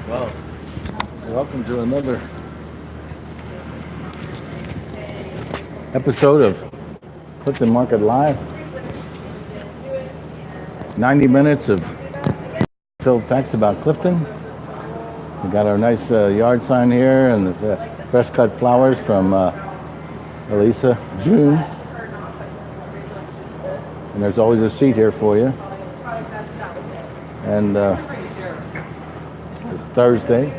Well, welcome to another episode of Clifton Market Live. 90 minutes of filled facts about Clifton. We got our nice yard sign here and the fresh cut flowers from Elisa June. And there's always a seat here for you. And it's Thursday,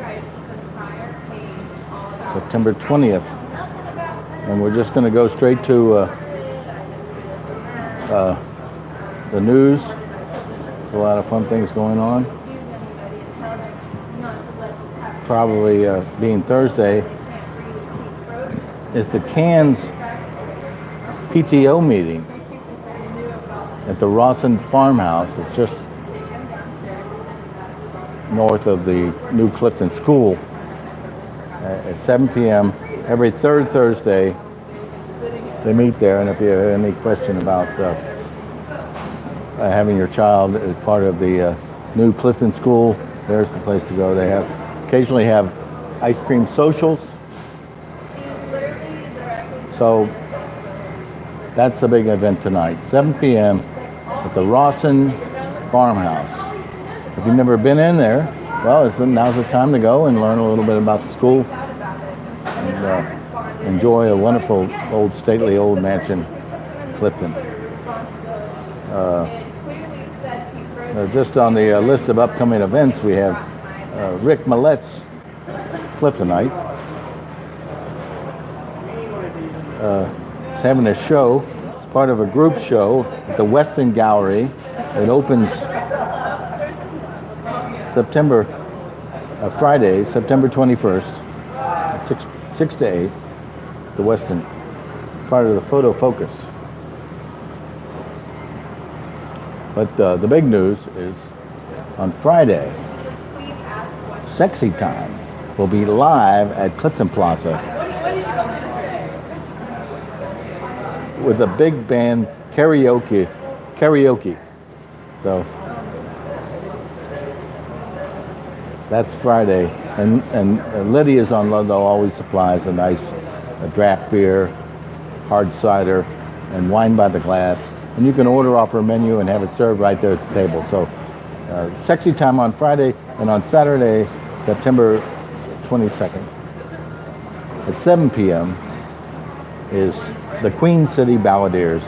September 20th. And we're just going to go straight to the news. There's a lot of fun things going on. Probably being Thursday is the Cans PTO meeting at the Rawson farmhouse. It's just north of the new Clifton School at 7 p.m. every third Thursday. They meet there, and if you have any question about having your child as part of the new Clifton School, there's the place to go. They occasionally have ice cream socials. So that's the big event tonight, 7 p.m. at the Rawson farmhouse. If you've never been in there, well, now's the time to go and learn a little bit about the school and enjoy a wonderful stately old mansion, Clifton. Just on the list of upcoming events, we have Rick Malette's Cliftonite. He's having a show. It's part of a group show at the Weston Gallery. It opens Friday, September 21st, at 6 to 8, the Weston, part of the FotoFocus. But the big news is on Friday, Sexy Time will be live at Clifton Plaza with a big band karaoke. So that's Friday, and Lydia's on Ludlow always supplies a nice draft beer, hard cider, and wine by the glass. And you can order off her menu and have it served right there at the table. So Sexy Time on Friday, and on Saturday, September 22nd, at 7 p.m. is the Queen City Balladeers.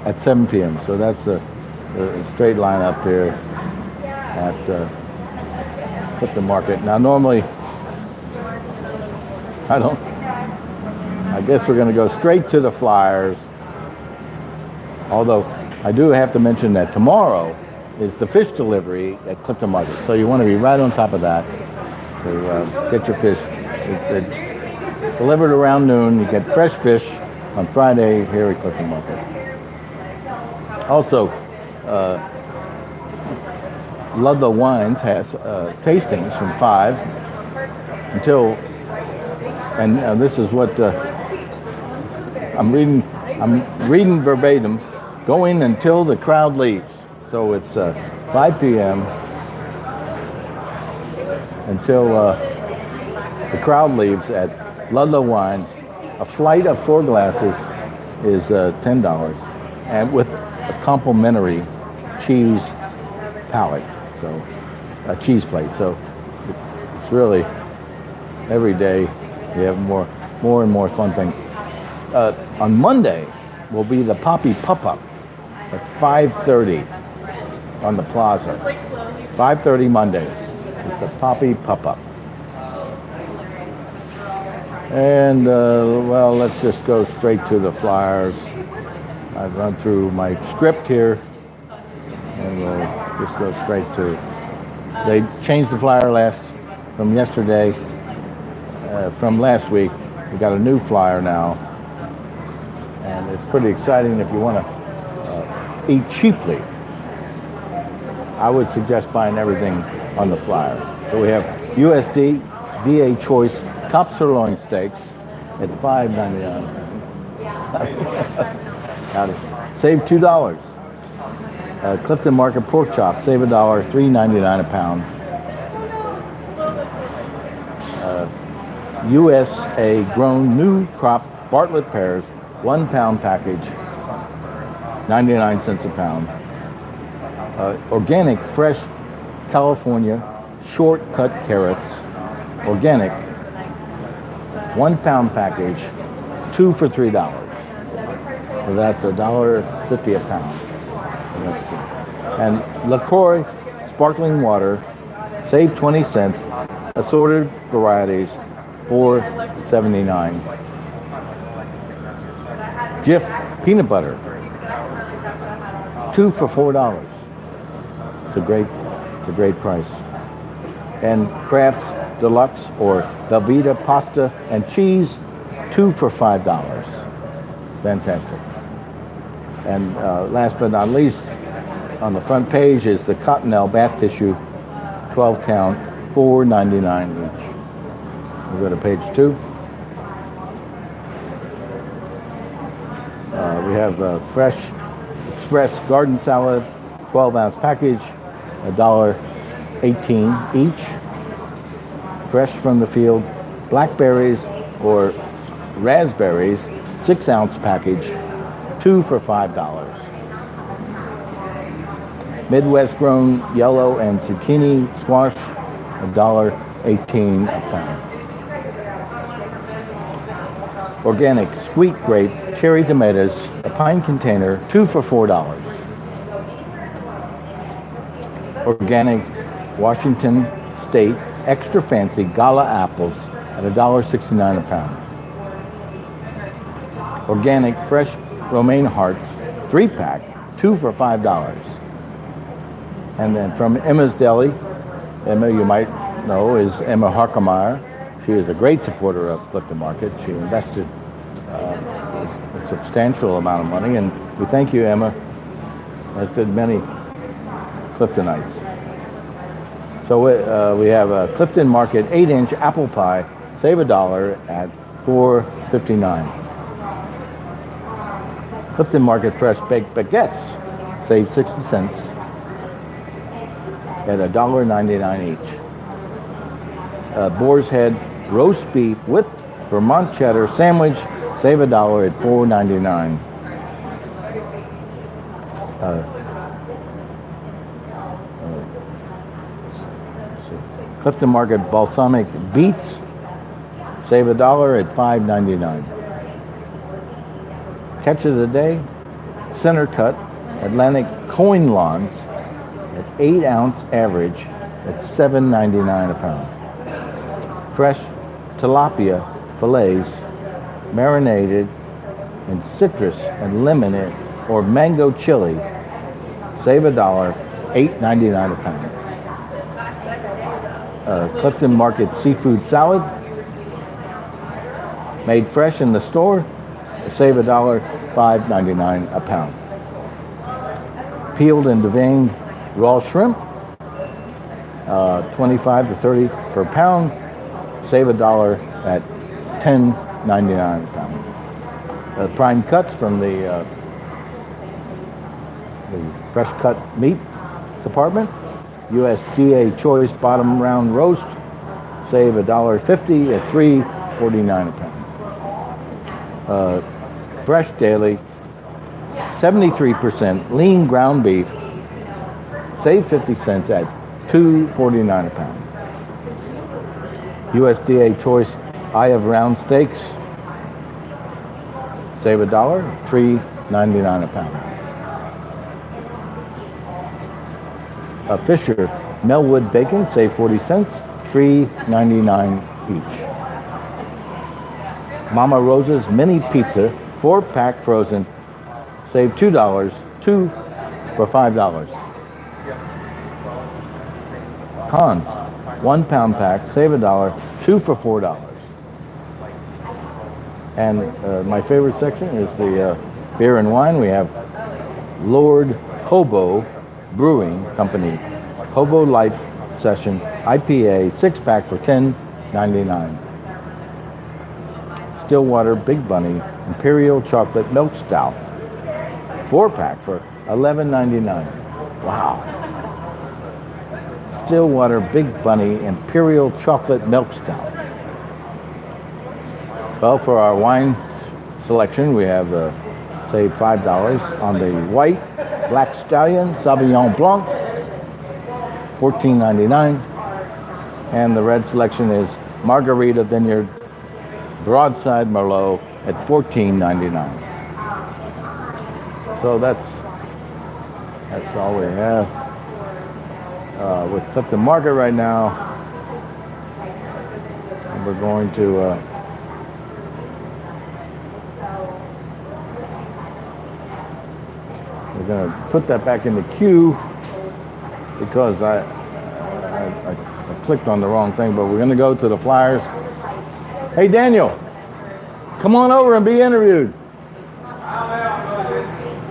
At 7 p.m. So that's the straight line up here at Clifton Market. Now normally, I guess we're going to go straight to the flyers. Although I do have to mention that tomorrow is the fish delivery at Clifton Market. So you want to be right on top of that to get your fish. It's delivered around noon. You get fresh fish on Friday here at Clifton Market. Also, Ludlow Wines has tastings from 5 until, and this is what I'm reading verbatim, going until the crowd leaves. So it's 5 p.m. until the crowd leaves at Ludlow Wines. A flight of 4 glasses is $10, and with a complimentary cheese palette, so a cheese plate. So it's really every day we have more and more fun things. On Monday will be the POPP at 5:30 on the Plaza. 5:30 Mondays. It's the POPP. And well, let's just go straight to the flyers. I've run through my script here, and we'll just go straight to. They changed the flyer from yesterday, from last week. We got a new flyer now, and it's pretty exciting. If you want to eat cheaply, I would suggest buying everything on the flyer. So we have USD VA Choice Top Sirloin Steaks at $5.99. Save $2. Clifton Market pork chop, save $1, $3.99 a pound. USA grown new crop Bartlett pears, 1 pound package, 99 cents a pound. Organic fresh California short cut carrots, organic, 1 pound package, 2 for $3. So that's $1.50 a pound. So that's good. And LaCroix sparkling water, save 20 cents, assorted varieties, $4.79. Jif peanut butter, 2 for $4. It's a great price. And Kraft's Deluxe or Velveeta pasta and cheese, 2 for $5. Fantastic. And last but not least, on the front page is the Cottonelle bath tissue, 12 count, $4.99 each. We'll go to page 2. We have fresh express garden salad, 12-ounce package, $1.18 each. Fresh from the field, blackberries or raspberries, 6-ounce package, 2 for $5. Midwest grown yellow and zucchini squash, $1.18 a pound. Organic sweet grape cherry tomatoes, a pint container, 2 for $4. Organic Washington State extra fancy gala apples at $1.69 a pound. Organic fresh romaine hearts, 3-pack, 2 for $5. And then from Emma's Deli, Emma, you might know, is Emma Harkemeyer. She is a great supporter of Clifton Market. She invested a substantial amount of money, and we thank you, Emma, as did many Cliftonites. So we have a Clifton Market 8-inch apple pie, save $1 at $4.59. Clifton Market fresh baked baguettes, save 60 cents at $1.99 each. Boar's Head roast beef with Vermont cheddar sandwich, save $1 at $4.99. Clifton Market balsamic beets, save $1 at $5.99. Catch of the day, center cut Atlantic coin lawns at 8-ounce average at $7.99 a pound. Fresh tilapia fillets marinated in citrus and lemon or mango chili, save $1, $8.99 a pound. Clifton Market seafood salad, made fresh in the store, save $1, $5.99 a pound. Peeled and deveined raw shrimp, 25 to 30 per pound, save $1 at $10.99 a pound. Prime cuts from the fresh cut meat department, USDA choice bottom round roast, save $1.50 at $3.49 a pound. Fresh daily, 73% lean ground beef, save 50 cents at $2.49 a pound. USDA choice eye of round steaks, save $1, $3.99 a pound. Fisher Melwood bacon, save 40 cents, $3.99 each. Mama Rosa's mini pizza, 4-pack frozen, save $2, 2 for $5. Cons, 1 pound pack, save $1, 2 for $4. And my favorite section is the beer and wine. We have Lord Hobo Brewing Company, Hobo Life Session IPA, 6-pack for $10.99. Stillwater Big Bunny Imperial Chocolate Milk Stout, 4-pack for $11.99. Wow. Stillwater Big Bunny Imperial Chocolate Milk Stout. Well, for our wine selection, we have save $5 on the white Black Stallion Sauvignon Blanc, $14.99, and the red selection is Margarita Vineyard Broadside Merlot at $14.99. So that's all we have with Clifton Market right now. And we're going to put that back in the queue because I clicked on the wrong thing, but we're going to go to the flyers. Hey, Daniel, come on over and be interviewed.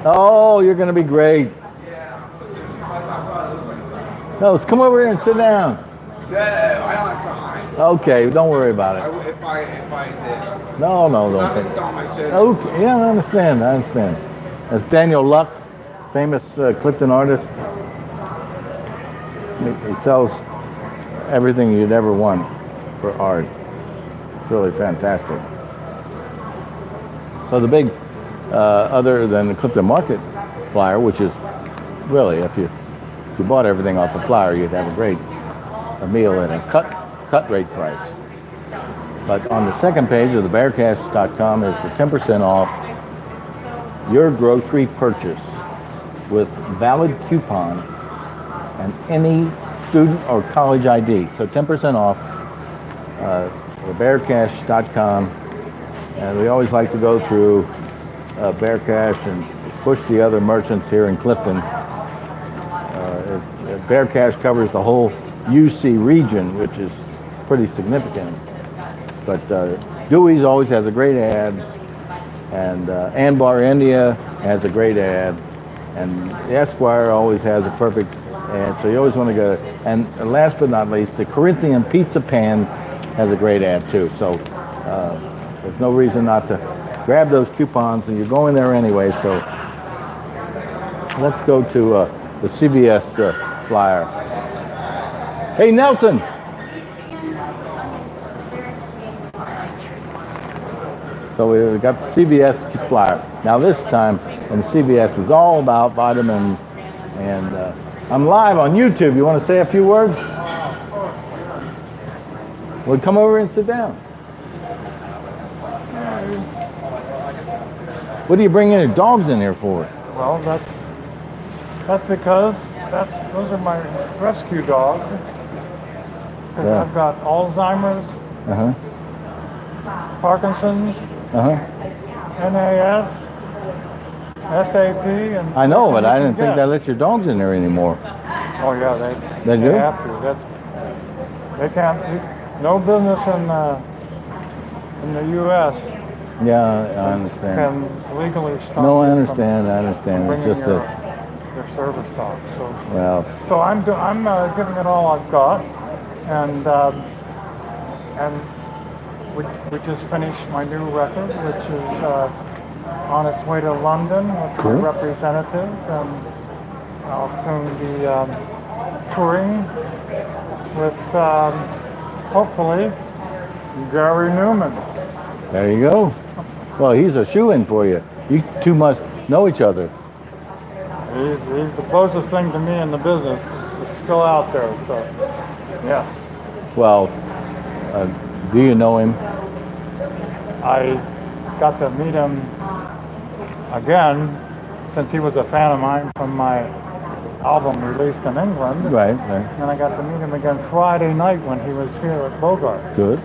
Oh, you're going to be great. No, let's come over here and sit down. Yeah, I don't have time. Okay, don't worry about it. If I did. No, don't think. Okay, yeah, I understand. That's Daniel Luck, famous Clifton artist. He sells everything you'd ever want for art. It's really fantastic. So the big, other than the Clifton Market flyer, which is really, if you bought everything off the flyer, you'd have a meal at a cut rate price. But on the second page of the bearcash.com is the 10% off your grocery purchase with valid coupon and any student or college ID. So 10% off the bearcash.com. And we always like to go through Bear Cash and push the other merchants here in Clifton. Bear Cash covers the whole UC region, which is pretty significant. But Dewey's always has a great ad, and Anbar India has a great ad, and Esquire always has a perfect ad, so you always want to go. And last but not least, the Corinthian Pizza Pan has a great ad too, so there's no reason not to grab those coupons, and you're going there anyway, so let's go to the CVS flyer. Hey, Nelson! So we got the CVS flyer. Now this time, and the CVS is all about vitamins, and I'm live on YouTube. You want to say a few words? Well, come over and sit down. What are you bringing your dogs in here for? Well, that's because those are my rescue dogs. Because Yeah. I've got Alzheimer's, NAS. Parkinson's, NAS, SAP, and I know, but I didn't yeah. think they let your dogs in there anymore. Oh yeah, They do? They have to. They can't. No business in the U.S. Yeah, I understand. can legally stop. No, I you understand. I from understand. It's bringing just your that. service dog. Well, I'm giving it all I've got, and we just finished my new record, which is on its way to London with Cool. representatives, and I'll soon be touring with hopefully Gary Newman. there you go. Well, he's a shoo-in for you. You two must know each other. He's the closest thing to me in the business. It's still out there, so yes. Well, do you know him? I got to meet him again since he was a fan of mine from my album released in England. Right. And I got to meet him again Friday night when he was here at Bogart's. Good.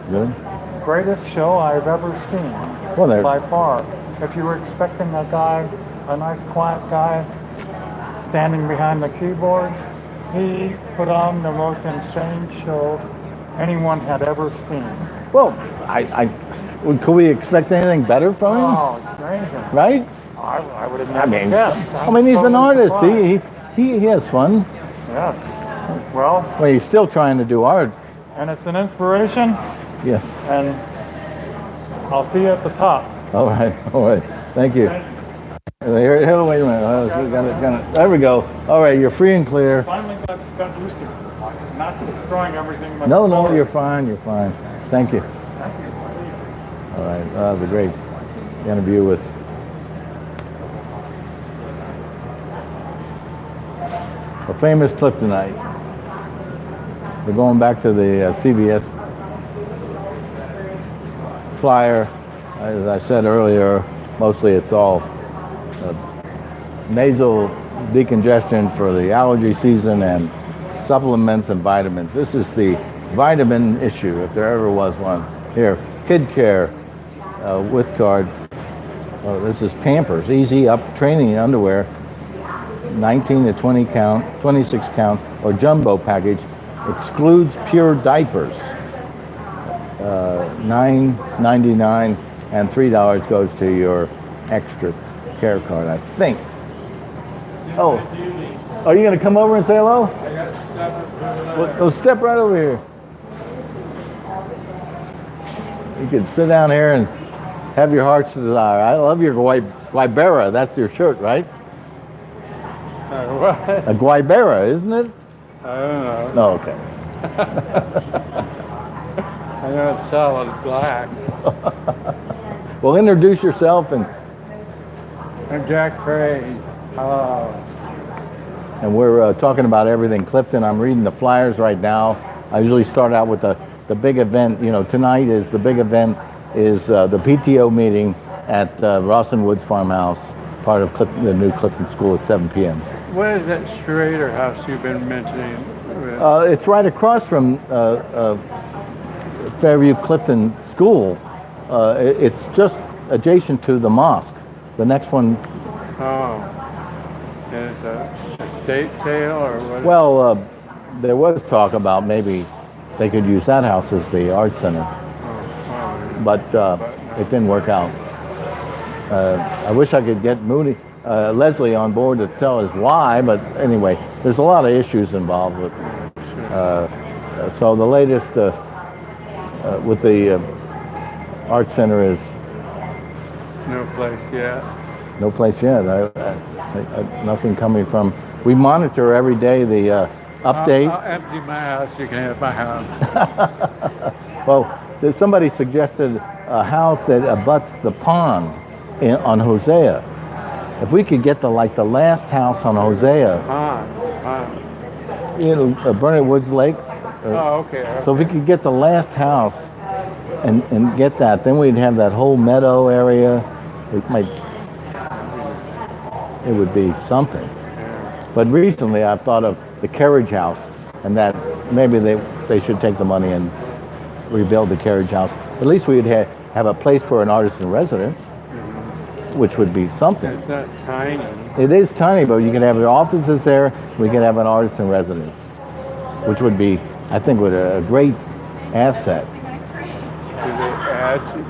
Greatest show I've ever seen, Well, there. by far. If you were expecting a nice quiet guy standing behind the keyboards, he put on the most insane show anyone had ever seen. Well, could we expect anything better from him? Oh, it's amazing. Right? I would have never guessed. He's an totally artist. surprised. He has fun. Yes. Well, He's still trying to do art. and it's an inspiration, Yes. and I'll see you at the top. All right. Thank you. Here, wait a minute. There we go. All right, you're free and clear. Finally got used to not destroying everything. But No, you're fine. You're fine. Thank you. Thank you. All right, that was a great interview with a famous Cliftonite. We're going back to the CVS flyer. As I said earlier, mostly it's all nasal decongestion for the allergy season and supplements and vitamins. This is the vitamin issue, if there ever was one. Here, Kid Care with card. This is Pampers, Easy Up Training Underwear, 19 to 20 count, 26 count, or jumbo package. Excludes pure diapers. $9.99 and $3 goes to your extra care card, I think. Oh, are you going to come over and say hello? Well, step right over here. You can sit down here and have your heart's desire. I love your Guibera. That's your shirt, right? What? A Guibera, isn't it? I don't know. No, okay. I know it's solid black. Well, introduce yourself and Jack Craig. and we're talking about everything Clifton. I'm reading the flyers right now. I usually start out with the big event. You know, tonight is the big event is the PTO meeting at Rawson Woods Farmhouse, part of the new Clifton School at 7 p.m. What is that Slater house you've been mentioning? It's right across from Fairview Clifton School. It's just adjacent to the mosque. The next one. Oh, is it a estate sale or what? Well, there was talk about maybe they could use that house as the art center, but it didn't work out. I wish I could get Leslie on board to tell us why, but anyway, there's a lot of issues involved with it. So the latest with the art center is No place yet. no place yet. Nothing coming from. We monitor every day the update. I'll empty my house. You can have my house. Well, somebody suggested a house that abuts the pond on Hosea. If we could get the last house on Hosea, Burnett Woods Lake. Oh, okay. So if we could get the last house and get that, then we'd have that whole meadow area. It would be something. Yeah. But recently I've thought of the Carriage House, and that maybe they should take the money and rebuild the Carriage House. At least we'd have a place for an artist in residence, which would be something. It's not tiny. It is tiny, but you can have your offices there. We can have an artist in residence, which would be, I think, a great asset.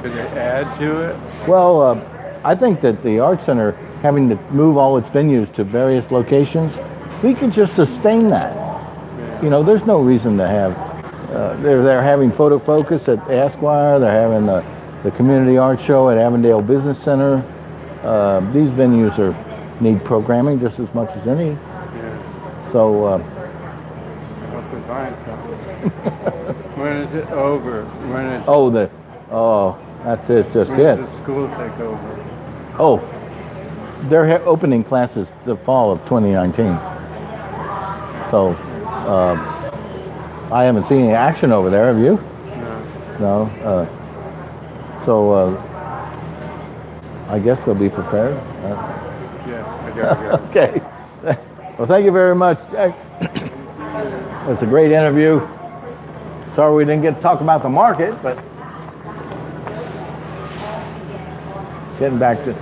Could they add to it? Well, I think that the art center, having to move all its venues to various locations, we can just sustain that. Yeah. You know, there's no reason to have. They're having PhotoFocus at Esquire. They're having the community art show at Avondale Business Center. These venues need programming just as much as any. Yeah. So. I hope we find something. When is it over? That's it. Just when it. does the school take over? Oh, they're opening classes the fall of 2019. So I haven't seen any action over there. Have you? No. No. So I guess they'll be prepared. Yeah, I gotta go. Okay. Well, thank you very much, Jack. That's a great interview. Sorry we didn't get to talk about the market, but getting back to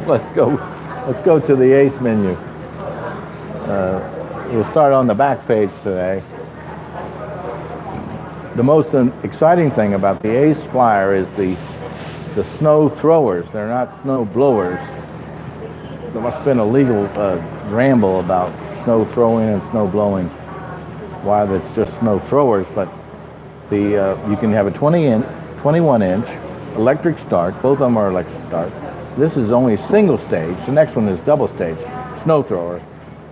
let's go to the ACE menu. We'll start on the back page today. The most exciting thing about the ACE flyer is the snow throwers. They're not snow blowers. There must have been a legal ramble about snow throwing and snow blowing. Why that's just snow throwers, but you can have a 21 inch electric start. Both of them are electric start. This is only single stage. The next one is double stage, snow thrower,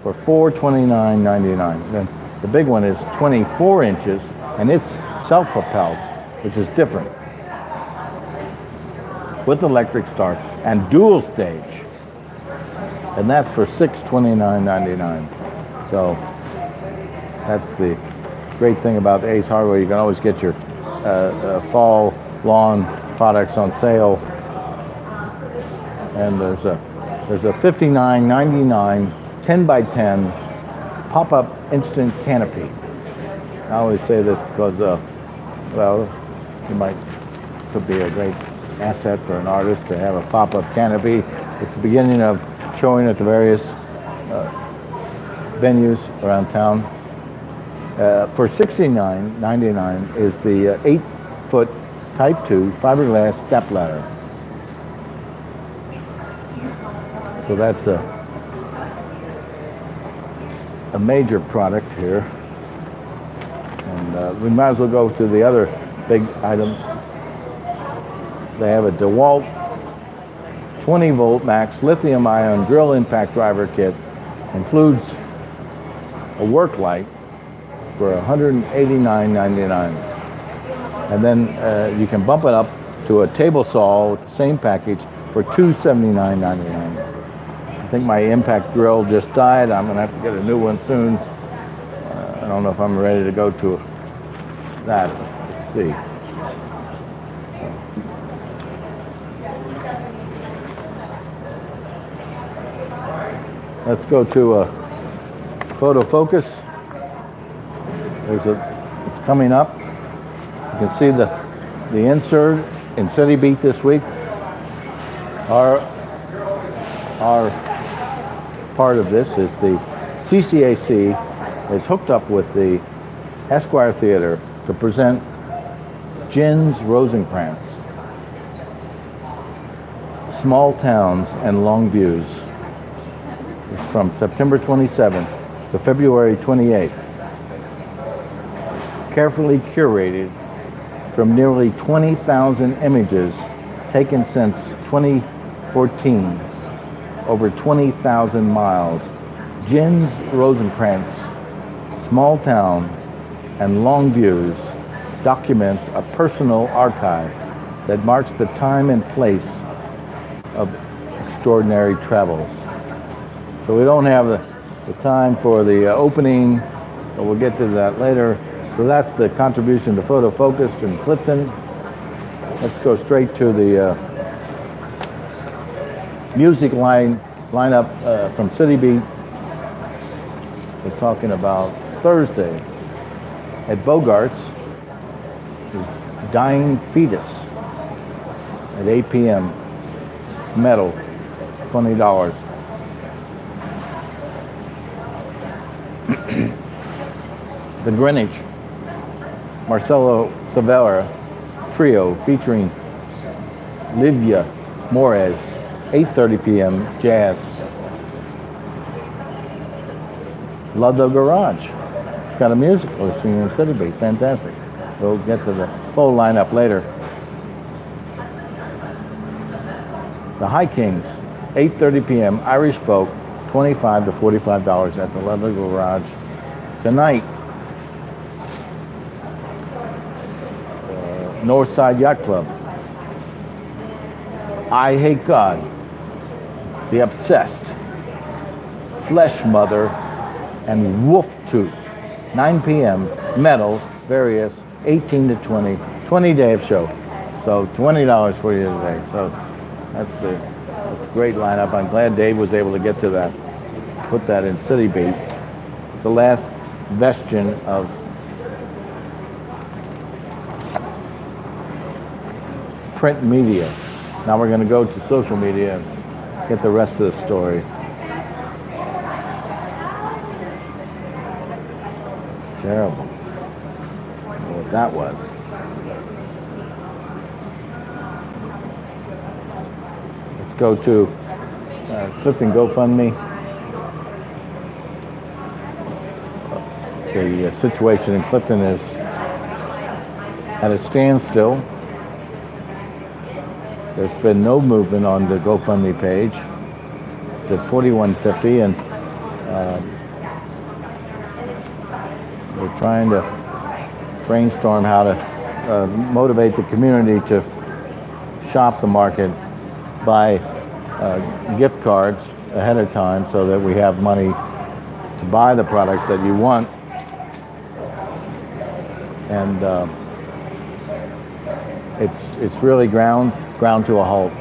for $429.99. Then the big one is 24 inches, and it's self-propelled, which is different, with electric start and dual stage, and that's for $629.99. So that's the great thing about Ace Hardware. You can always get your fall lawn products on sale. And there's a $59.99 10 by 10 pop-up instant canopy. I always say this because, well, could be a great asset for an artist to have a pop-up canopy. It's the beginning of showing at the various venues around town. For $69.99 is the 8-foot Type 2 fiberglass step ladder. So that's a major product here. And we might as well go to the other big items. They have a DeWalt 20 volt max lithium ion drill impact driver kit. Includes a work light for $189.99. And then you can bump it up to a table saw with the same package for $279.99. I think my impact drill just died. I'm gonna have to get a new one soon. I don't know if I'm ready to go to that. Let's see. Let's go to FotoFocus. It's coming up. You can see the insert in CityBeat this week. Our part of this is the CCAC is hooked up with the Esquire Theater to present Jens Rosencrantz, Small Towns and Long Views. It's from September 27th to February 28th. Carefully curated from nearly 20,000 images taken since 2014, over 20,000 miles. Jens Rosencrantz, Small Town and Long Views documents a personal archive that marks the time and place of extraordinary travels. So we don't have the time for the opening, but we'll get to that later. So that's the contribution to FotoFocus in Clifton. Let's go straight to the music lineup from CityBeat. We're talking about Thursday at Bogart's is Dying Fetus at 8 p.m. It's metal, $20. The Greenwich Marcelo Savera Trio featuring Livia Morez, 8:30 p.m. jazz. Ludlow Garage. It's got a musical scene in CityBeat. Fantastic. We'll get to the full lineup later. The High Kings, 8:30 p.m. Irish folk, $25 to $45 at the Ludlow Garage. Tonight, Northside Yacht Club. I Hate God. The Obsessed. Flesh Mother and Wolf Tooth. 9 p.m. Metal, various, 18 to 20 day of show. So $20 for you today. So that's a great lineup. I'm glad Dave was able to get to that, put that in CityBeat. The last vestige of print media. Now we're going to go to social media and get the rest of the story. It's terrible. I don't know what that was. Let's go to Clifton GoFundMe. The situation in Clifton is at a standstill. there's been no movement on the GoFundMe page. It's at $41.50, and we're trying to brainstorm how to motivate the community to shop the market, buy gift cards ahead of time so that we have money to buy the products that you want. And it's really ground to a halt.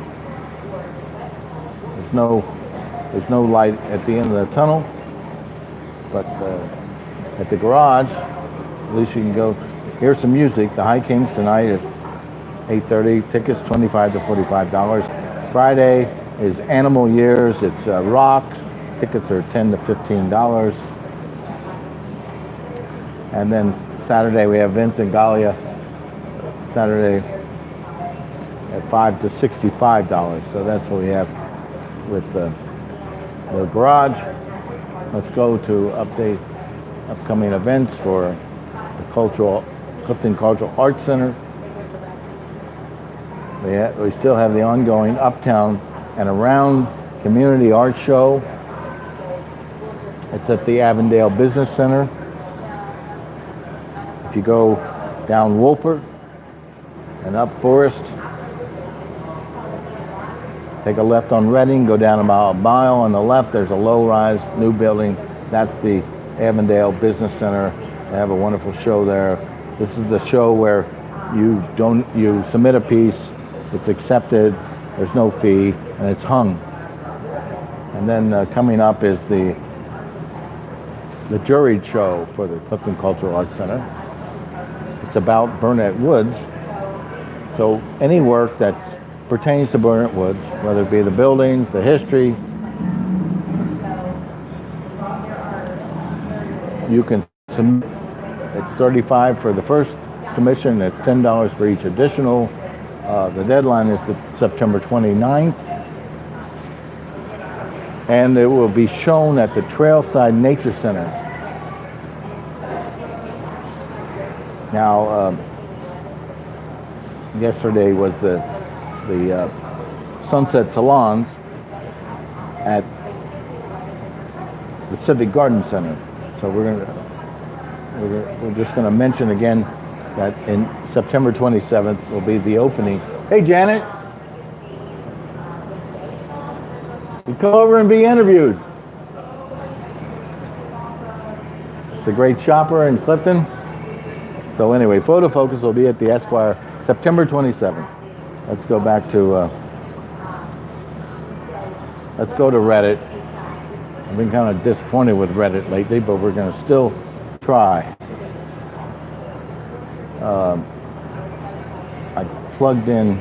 There's no light at the end of the tunnel, but at the garage, at least you can go hear some music. The High Kings tonight at 8:30. Tickets $25 to $45. Friday is Animal Years. It's rock. Tickets are $10 to $15. And then Saturday we have Vince and Galia. Saturday at $5 to $65. So that's what we have with the garage. Let's go to update upcoming events for the Clifton Cultural Arts Center. We still have the ongoing Uptown and Around Community Art Show. It's at the Avondale Business Center. If you go down Wolpert and up Forest, take a left on Reading, go down about a mile on the left, there's a low-rise new building. That's the Avondale Business Center. They have a wonderful show there. This is the show where you submit a piece, it's accepted, there's no fee, and it's hung. And then coming up is the juried show for the Clifton Cultural Arts Center. It's about Burnett Woods. So any work that pertains to Burnett Woods, whether it be the buildings, the history, you can submit. It's $35 for the first submission. It's $10 for each additional. The deadline is September 29th. And it will be shown at the Trailside Nature Center. Now, yesterday was the Sunset Salons at the Civic Garden Center. So we're just gonna mention again that in September 27th will be the opening. Hey, Janet. You come over and be interviewed. It's a great shopper in Clifton. So anyway, FotoFocus will be at the Esquire September 27th. Let's go back to, let's go to Reddit. I've been kind of disappointed with Reddit lately, but we're going to still try. I plugged in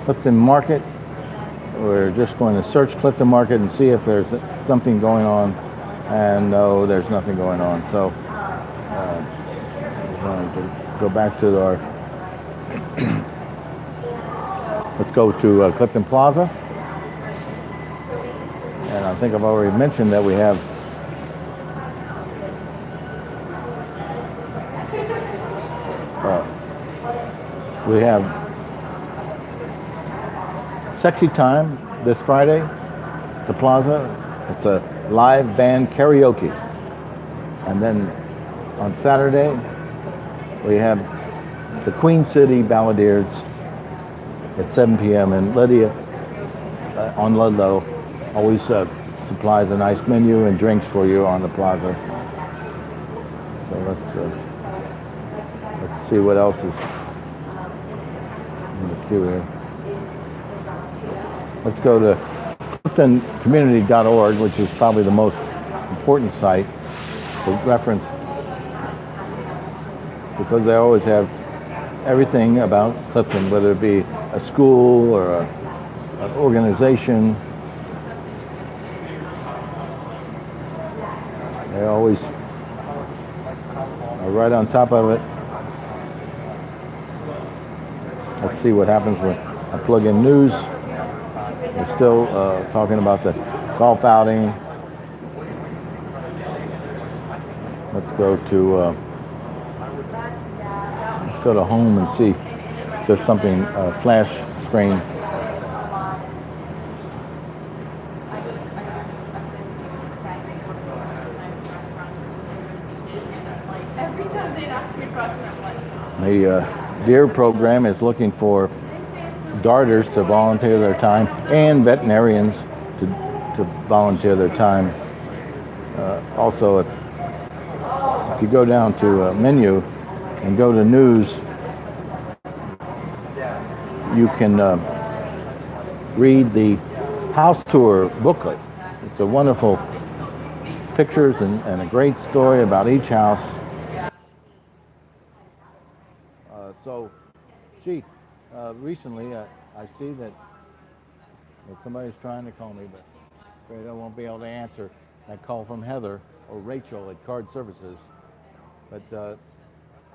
Clifton Market. We're just going to search Clifton Market and see if there's something going on. And no, there's nothing going on. So we're going to go back to our, let's go to Clifton Plaza. And I think I've already mentioned that we have Sexy Time this Friday at the Plaza. It's a live band karaoke. And then on Saturday, we have the Queen City Balladeers at 7 p.m. And Lydia on Ludlow always supplies a nice menu and drinks for you on the Plaza. So let's see what else is in the queue here. Let's go to cliftoncommunity.org, which is probably the most important site to reference, because they always have everything about Clifton, whether it be a school or an organization. They always are right on top of it. Let's see what happens when I plug in news. We're still talking about the golf outing. Let's go to home and see if there's something flash screen. Every time they'd ask me a question, I'm like, The DEER program is looking for darters to volunteer their time and veterinarians to volunteer their time. Also, if you go down to menu and go to news, you can read the house tour booklet. It's a wonderful pictures and a great story about each house. So, Chief, recently I see that somebody's trying to call me, but afraid I won't be able to answer that call from Heather or Rachel at Card Services. But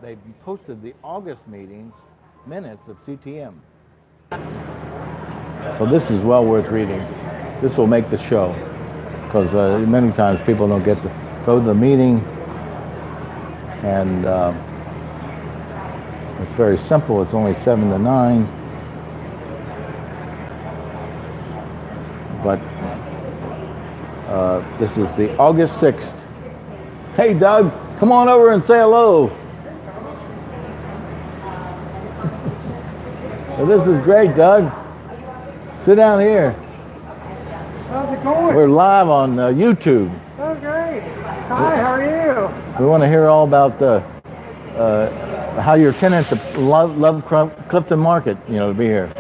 they posted the August meetings minutes of CTM. So this is well worth reading. This will make the show, because many times people don't get to go to the meeting, and it's very simple. It's only 7 to 9. But this is the August 6th. Hey, Doug, come on over and say hello. Well, this is great, Doug. Sit down here. How's it going? We're live on YouTube. Oh, great. Hi, how are you? We want to hear all about how your tenants love Clifton Market, to be here.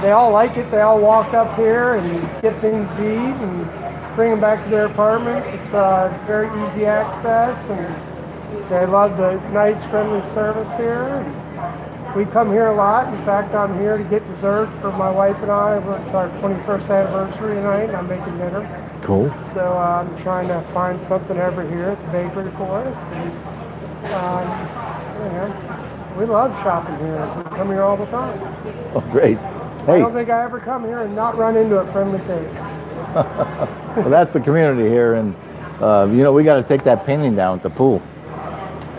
They all like it. They all walk up here and get things to eat and bring them back to their apartments. It's very easy access, and they love the nice, friendly service here. And we come here a lot. In fact, I'm here to get dessert for my wife and I. It's our 21st anniversary tonight, and I'm making dinner. Cool. So I'm trying to find something over here at the bakery for us. And, we love shopping here. We come here all the time. Oh, great. I Hey. don't think I ever come here and not run into a friendly face. Well, that's the community here, and we got to take that painting down at the pool.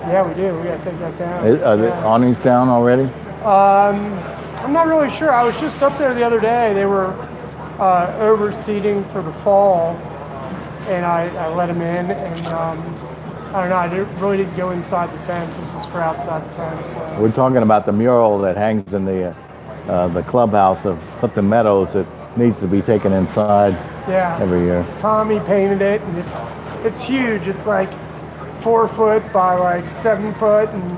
Yeah, we do. We got to take that down. Are the awnings down already? I'm not really sure. I was just up there the other day. They were overseeding for the fall, and I let them in, and I don't know. I really didn't go inside the fence. This is for outside the fence. So. We're talking about the mural that hangs in the clubhouse of Clifton Meadows. It needs to be taken inside every year. Tommy painted it, and it's huge. It's like 4 foot by like 7 foot, and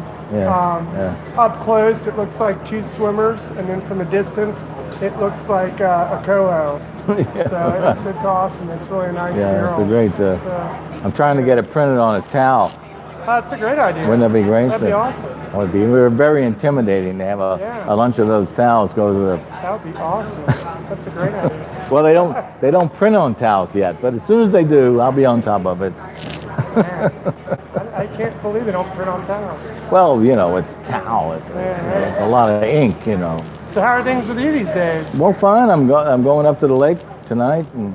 up close it looks like 2 swimmers, and then from a distance it looks like a coho. So it's awesome. It's really a nice mural. It's a great. I'm trying to get it printed on a towel. That's a great idea. Wouldn't that be great? That'd be awesome. That would be. We were very intimidating to have a lunch of those towels go to the. That would be awesome. That's a great idea. Well, they don't print on towels yet, but as soon as they do, I'll be on top of it. I can't believe they don't print on towels. Well, it's towel. It's a lot of ink, So how are things with you these days? Well, fine. I'm going up to the lake tonight and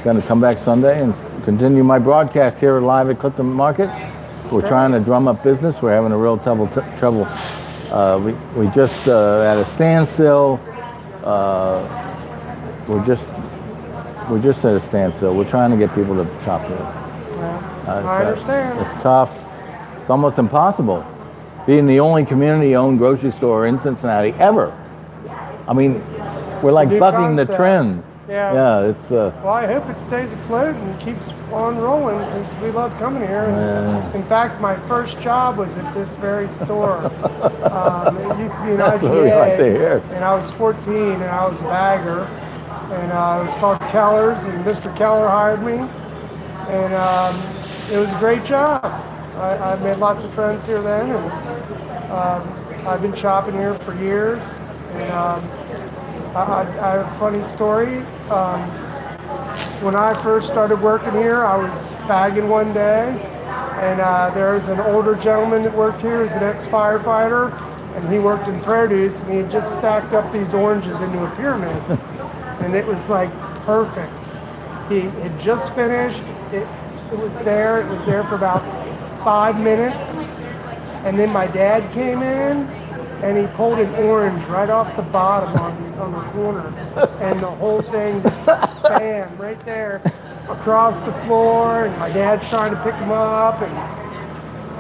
going to come back Sunday and continue my broadcast here live at Clifton Market. We're trying to drum up business. We're having a real trouble. We just at a standstill. We're just at a standstill. We're trying to get people to shop here. I understand. It's tough. It's almost impossible. Being the only community-owned grocery store in Cincinnati ever. I mean, we're like bucking the trend. Yeah. It's. Well, I hope it stays afloat and keeps on rolling, because we love coming here. In fact, my first job was at this very store. It used to be an That's what we like to hear. and I was 14, and I was a bagger, and it was called Keller's, and Mr. Keller hired me, and it was a great job. I made lots of friends here then, and I've been shopping here for years, and I have a funny story. When I first started working here, I was bagging one day, and there was an older gentleman that worked here. He's an ex-firefighter, and he worked in produce, and he had just stacked up these oranges into a pyramid, and it was like perfect. He had just finished. It was there. It was there for about 5 minutes, and then my dad came in, and he pulled an orange right off the bottom on the corner, and the whole thing just bam right there across the floor. And my dad's trying to pick him up, and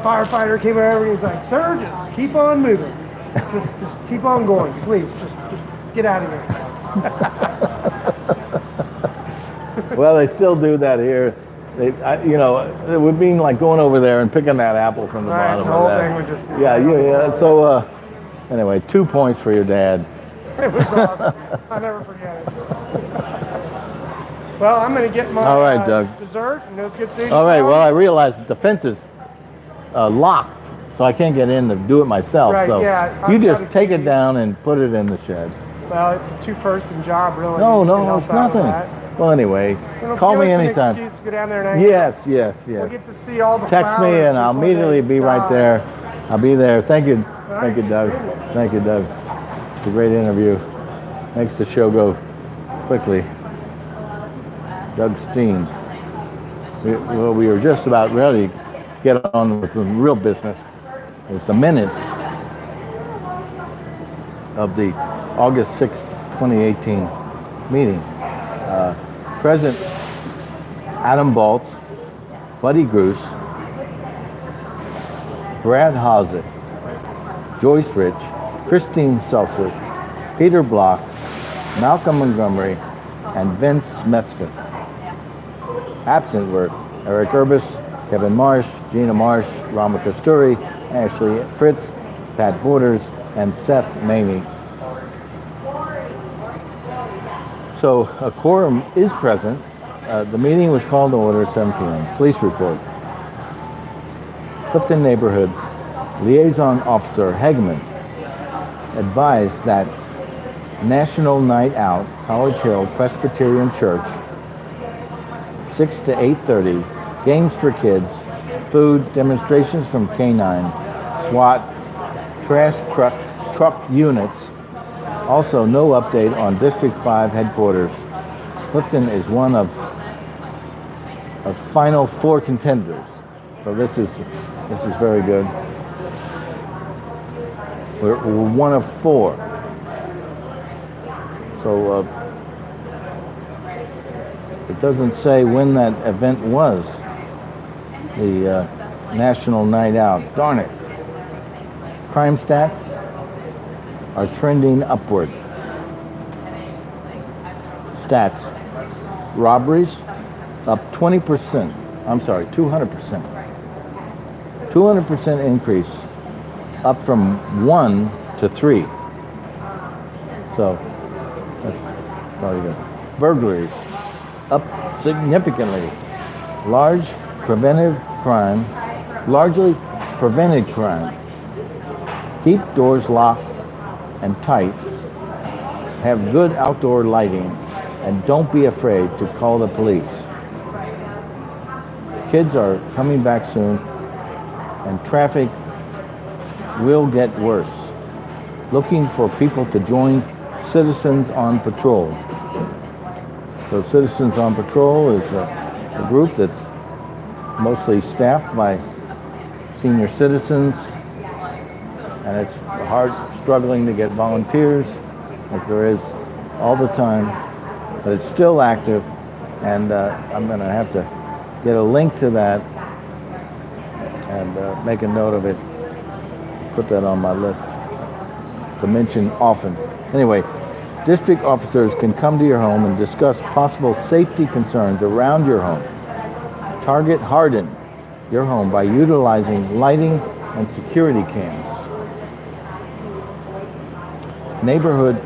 firefighter came over and he's like, "Sir, just keep on moving, just keep on going, please, just get out of here." Well, they still do that here. It would mean like going over there and picking that apple from the Right, bottom the of whole that. thing would just be Yeah. So anyway, 2 points for your dad. It was awesome. I'll never forget it. Well, I'm going to get my All right, Doug. dessert, and it was good seeing you. All right. Tom. Well, I realized that the fence is locked, so I can't get in to do it myself. Right, so yeah, you I've just got a take it key. down and put it in the shed. Well, it's a two-person job, really. No, You can help it's out with nothing. that. Well, anyway, It'll call give me us an anytime. excuse to go down there and hang Yes. out. We'll get to see all the Text me flowers and I'll before immediately they be right die. there. I'll be there. Thank you. All Thank you, right. Doug. Thank you, Doug. It's a great interview. Makes the show go quickly. Doug Stien. We were just about ready to get on with the real business. It's the minutes of the August 6th, 2018 meeting. President Adam Baltz, Buddy Groos, Brad Hossett, Joyce Rich, Christine Seltzer, Peter Block, Malcolm Montgomery, and Vince Metzger. Absent were Eric Urbis, Kevin Marsh, Gina Marsh, Rama Kasturi, Ashley Fritz, Pat Borders, and Seth Maney. So a quorum is present. The meeting was called to order at 7 p.m. Police report. Clifton Neighborhood Liaison Officer Hegman advised that National Night Out, College Hill Presbyterian Church, 6 to 8:30, games for kids, food, demonstrations from K-9, SWAT, trash truck units. Also, no update on District 5 headquarters. Clifton is one of final 4 contenders. So this is very good. We're one of 4. So it doesn't say when that event was, the National Night Out. Darn it. Crime stats are trending upward. Stats. Robberies up 20%. I'm sorry, 200%. 200% increase, up from 1 to 3. So that's probably good. Burglaries up significantly. Largely prevented crime. Keep doors locked and tight. Have good outdoor lighting, and don't be afraid to call the police. Kids are coming back soon, and traffic will get worse. Looking for people to join Citizens on Patrol. So Citizens on Patrol is a group that's mostly staffed by senior citizens, and it's hard struggling to get volunteers, as there is all the time, but it's still active, and I'm going to have to get a link to that and make a note of it, put that on my list to mention often. Anyway, district officers can come to your home and discuss possible safety concerns around your home. Target harden your home by utilizing lighting and security cams. Neighborhood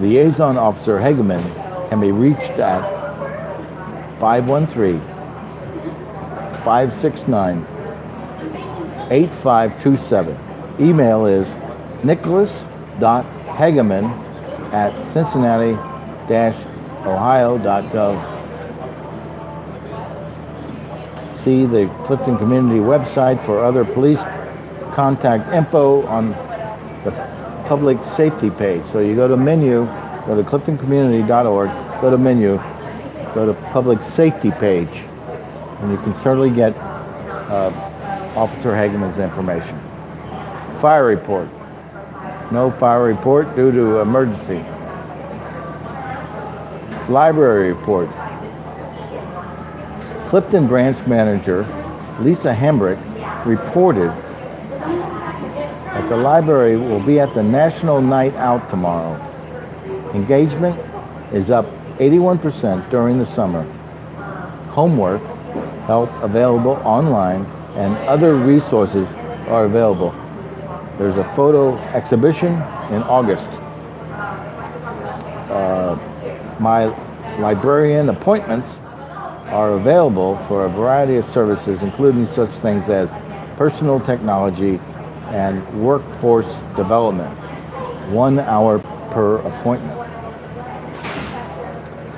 Liaison Officer Hageman can be reached at 513-569-8527. Email is nicholas.hageman@cincinnati-ohio.gov. See the Clifton Community website for other police contact info on the public safety page. So you go to menu, go to cliftoncommunity.org, go to menu, go to public safety page, and you can certainly get Officer Hageman's information. Fire report. No fire report due to emergency. Library report. Clifton branch manager Lisa Hembrick reported that the library will be at the National Night Out tomorrow. Engagement is up 81% during the summer. Homework help available online and other resources are available. There's a photo exhibition in August. My librarian appointments are available for a variety of services, including such things as personal technology and workforce development. 1 hour per appointment.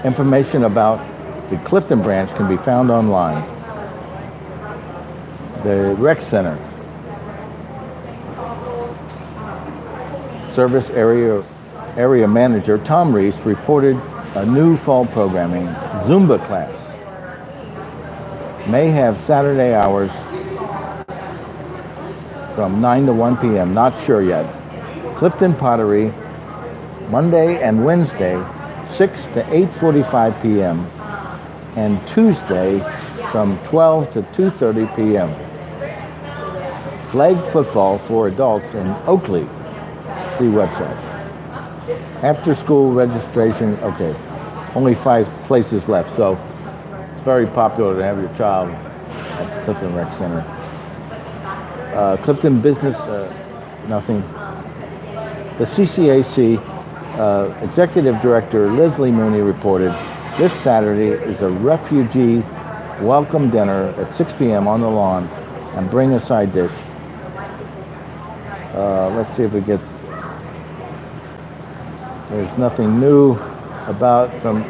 Information about the Clifton branch can be found online. The Rec Center. Service area manager Tom Reese reported a new fall programming Zumba class. May have Saturday hours from 9 to 1 p.m. Not sure yet. Clifton Pottery, Monday and Wednesday, 6 to 8:45 p.m. and Tuesday from 12 to 2:30 p.m. Flag football for adults in Oakley. See website. After school registration, okay, only 5 places left, so it's very popular to have your child at the Clifton Rec Center. Clifton Business, nothing. The CCAC Executive Director Leslie Mooney reported this Saturday is a refugee welcome dinner at 6 p.m. on the lawn and bring a side dish. Let's see if we get, there's nothing new about from,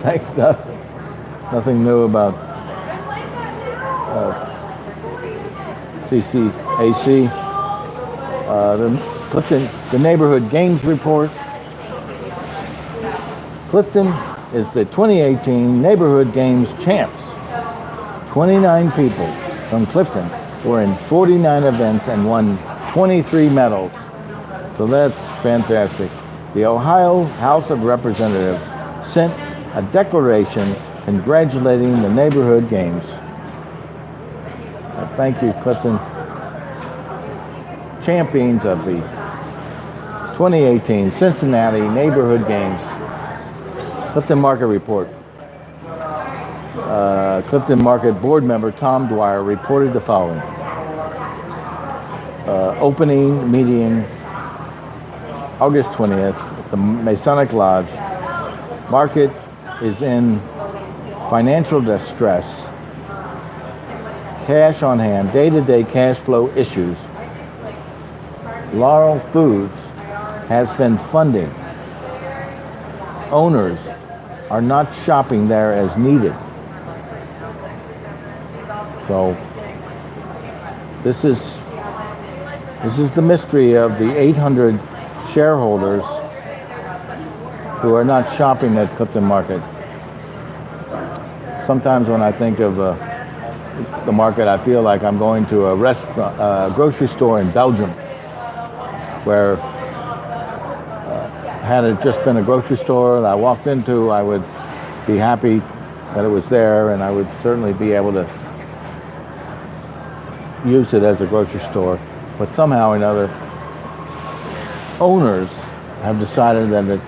thanks Doug, nothing new about CCAC. The neighborhood games report. Clifton is the 2018 Neighborhood Games champs. 29 people from Clifton were in 49 events and won 23 medals. So that's fantastic. The Ohio House of Representatives sent a declaration congratulating the neighborhood games. Thank you, Clifton. Champions of the 2018 Cincinnati Neighborhood Games. Clifton Market Report. Clifton Market board member Tom Dwyer reported the following. Opening meeting August 20th at the Masonic Lodge. Market is in financial distress. Cash on hand, day-to-day cash flow issues. Laurel Foods has been funding. Owners are not shopping there as needed. So this is the mystery of the 800 shareholders who are not shopping at Clifton Market. Sometimes when I think of the market, I feel like I'm going to a restaurant, grocery store in Belgium, where had it just been a grocery store that I walked into, I would be happy that it was there, and I would certainly be able to use it as a grocery store. But somehow or another, owners have decided that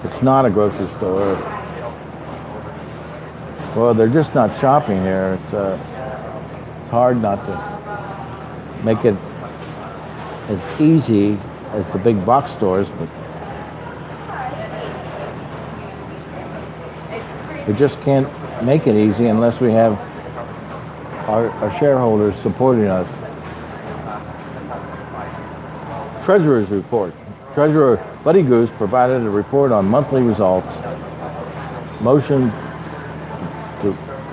it's not a grocery store. Well, they're just not shopping here. It's hard not to make it as easy as the big box stores, but we just can't make it easy unless we have our shareholders supporting us. Treasurer's report. Treasurer Buddy Goose provided a report on monthly results. Motion to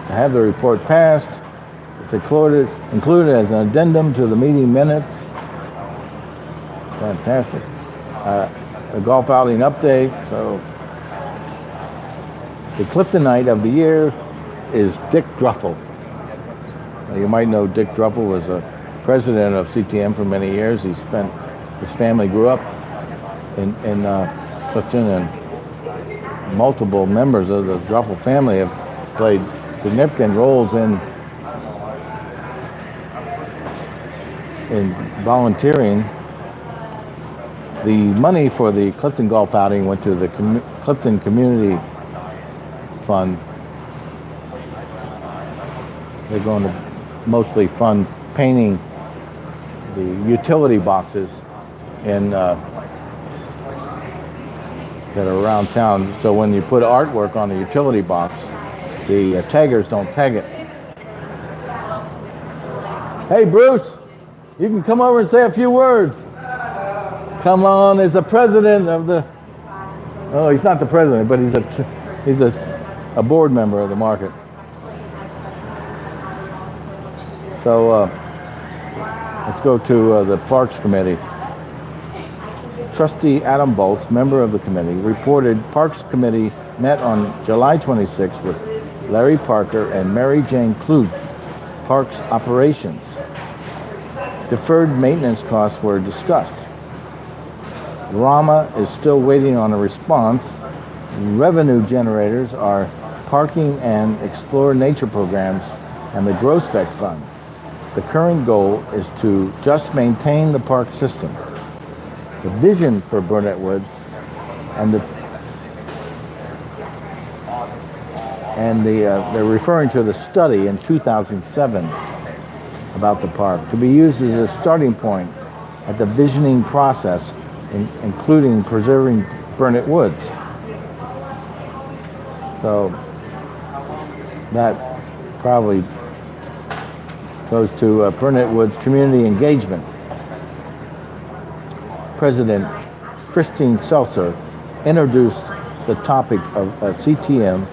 have the report passed. It's included as an addendum to the meeting minutes. Fantastic. A golf outing update. So the Cliftonite of the year is Dick Druffel. Now, you might know Dick Druffel was a president of CTM for many years. His family grew up in Clifton, and multiple members of the Druffel family have played significant roles in volunteering. The money for the Clifton golf outing went to the Clifton Community Fund. They're going to mostly fund painting the utility boxes in that are around town. So when you put artwork on a utility box, the taggers don't tag it. Hey, Bruce, you can come over and say a few words. Come on, as the president of the... Oh, he's not the president, but he's a board member of the market. So let's go to the Parks Committee. Trustee Adam Bolts, member of the committee, reported Parks Committee met on July 26th with Larry Parker and Mary Jane Kluge, Parks Operations. Deferred maintenance costs were discussed. Rama is still waiting on a response. Revenue generators are parking and explore nature programs and the Growspec Fund. The current goal is to just maintain the park system. The vision for Burnett Woods they're referring to the study in 2007 about the park to be used as a starting point at the visioning process, including preserving Burnett Woods. So that probably goes to Burnett Woods community engagement. President Christine Seltzer introduced the topic of CTM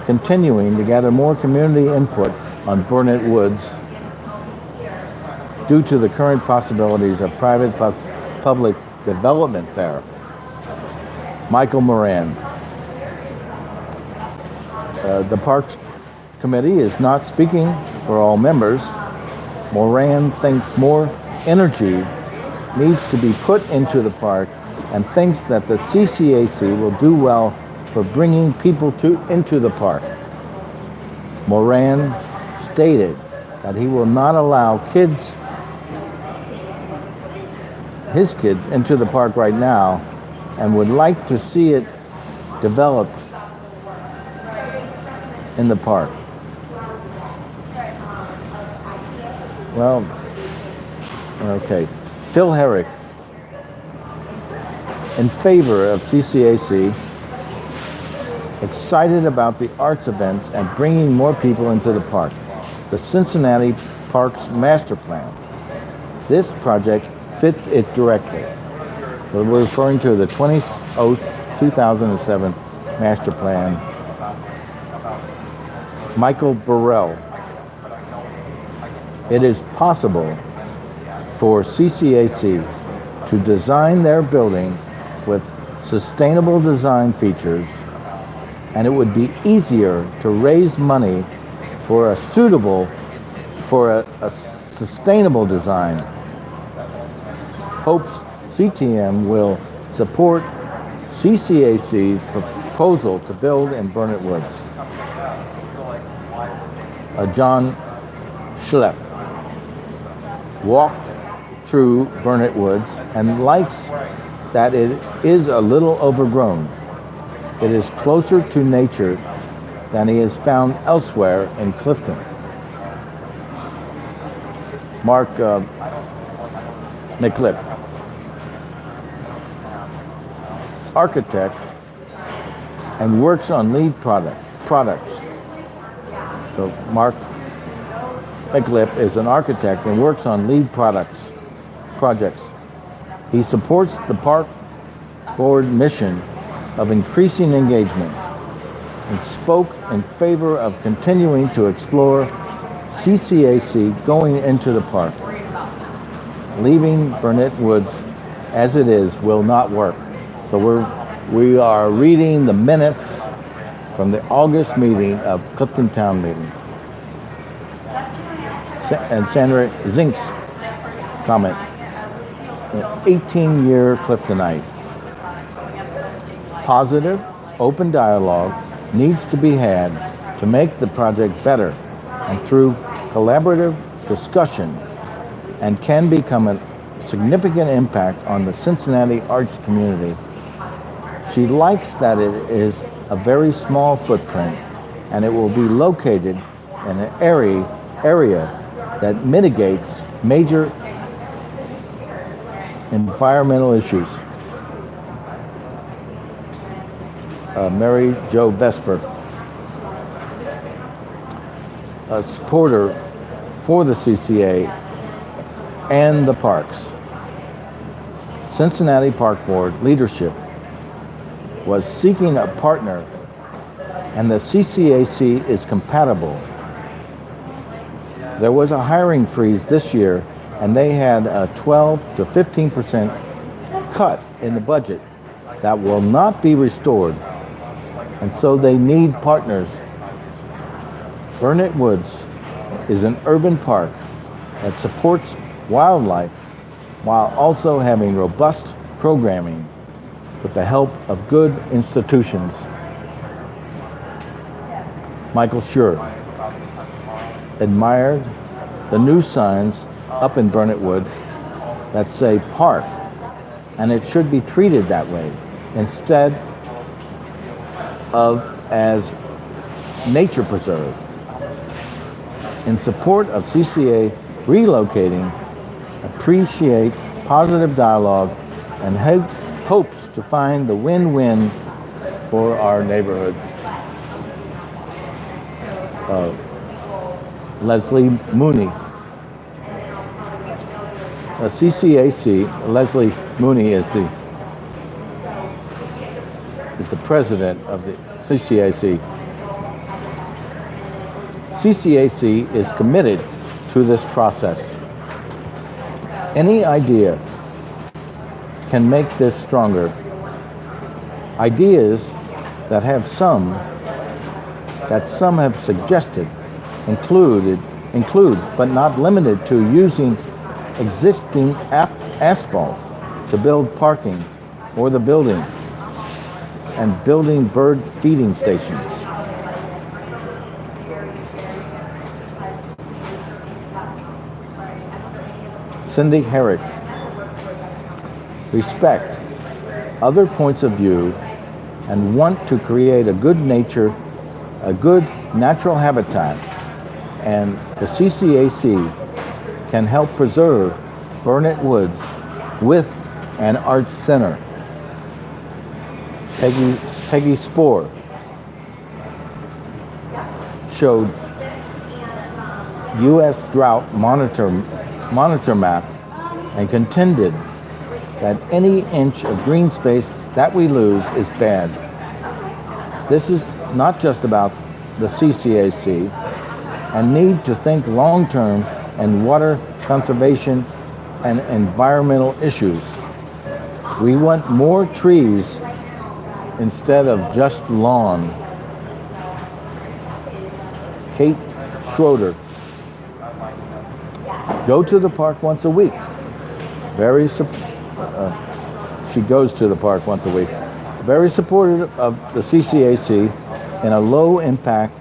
continuing to gather more community input on Burnett Woods due to the current possibilities of private-public development there. Michael Moran. The Parks Committee is not speaking for all members. Moran thinks more energy needs to be put into the park and thinks that the CCAC will do well for bringing people into the park. Moran stated that he will not allow his kids into the park right now and would like to see it develop in the park. Well, okay. Phil Herrick, in favor of CCAC, excited about the arts events and bringing more people into the park. The Cincinnati Parks Master Plan. This project fits it directly. So we're referring to the 2007 Master Plan. Michael Burrell. It is possible for CCAC to design their building with sustainable design features, and it would be easier to raise money for a sustainable design. Hopes CTM will support CCAC's proposal to build in Burnett Woods. John Schlepp walked through Burnett Woods and likes that it is a little overgrown. It is closer to nature than he has found elsewhere in Clifton. Mark McLip, architect and works on lead products. So Mark McLip is an architect and works on lead projects. He supports the park board mission of increasing engagement and spoke in favor of continuing to explore CCAC going into the park. Leaving Burnett Woods as it is will not work. So we are reading the minutes from the August meeting of Clifton Town meeting. And Sandra Zinks comment. An 18-year Cliftonite. Positive, open dialogue needs to be had to make the project better, and through collaborative discussion, and can become a significant impact on the Cincinnati arts community. She likes that it is a very small footprint, and it will be located in an area that mitigates major environmental issues. Mary Jo Vesper, a supporter for the CCA and the parks. Cincinnati Park Board leadership was seeking a partner, and the CCAC is compatible. There was a hiring freeze this year, and they had a 12 to 15% cut in the budget that will not be restored, and so they need partners. Burnett Woods is an urban park that supports wildlife while also having robust programming with the help of good institutions. Michael Schur admired the new signs up in Burnett Woods that say park, and it should be treated that way instead of as nature preserve. In support of CCA relocating, appreciate positive dialogue and hopes to find the win-win for our neighborhood. Leslie Mooney. CCAC, Leslie Mooney is the president of the CCAC. CCAC is committed to this process. Any idea can make this stronger. Ideas that some have suggested include, but not limited to, using existing asphalt to build parking or the building, and building bird feeding stations. Cindy Herrick. Respect other points of view and want to create a good natural habitat, and the CCAC can help preserve Burnett Woods with an arts center. Peggy Spoor showed U.S. drought monitor map and contended that any inch of green space that we lose is bad. This is not just about the CCAC, and need to think long-term and water conservation and environmental issues. We want more trees instead of just lawn. Kate Schroeder. Go to the park once a week. She goes to the park once a week. Very supportive of the CCAC in a low impact,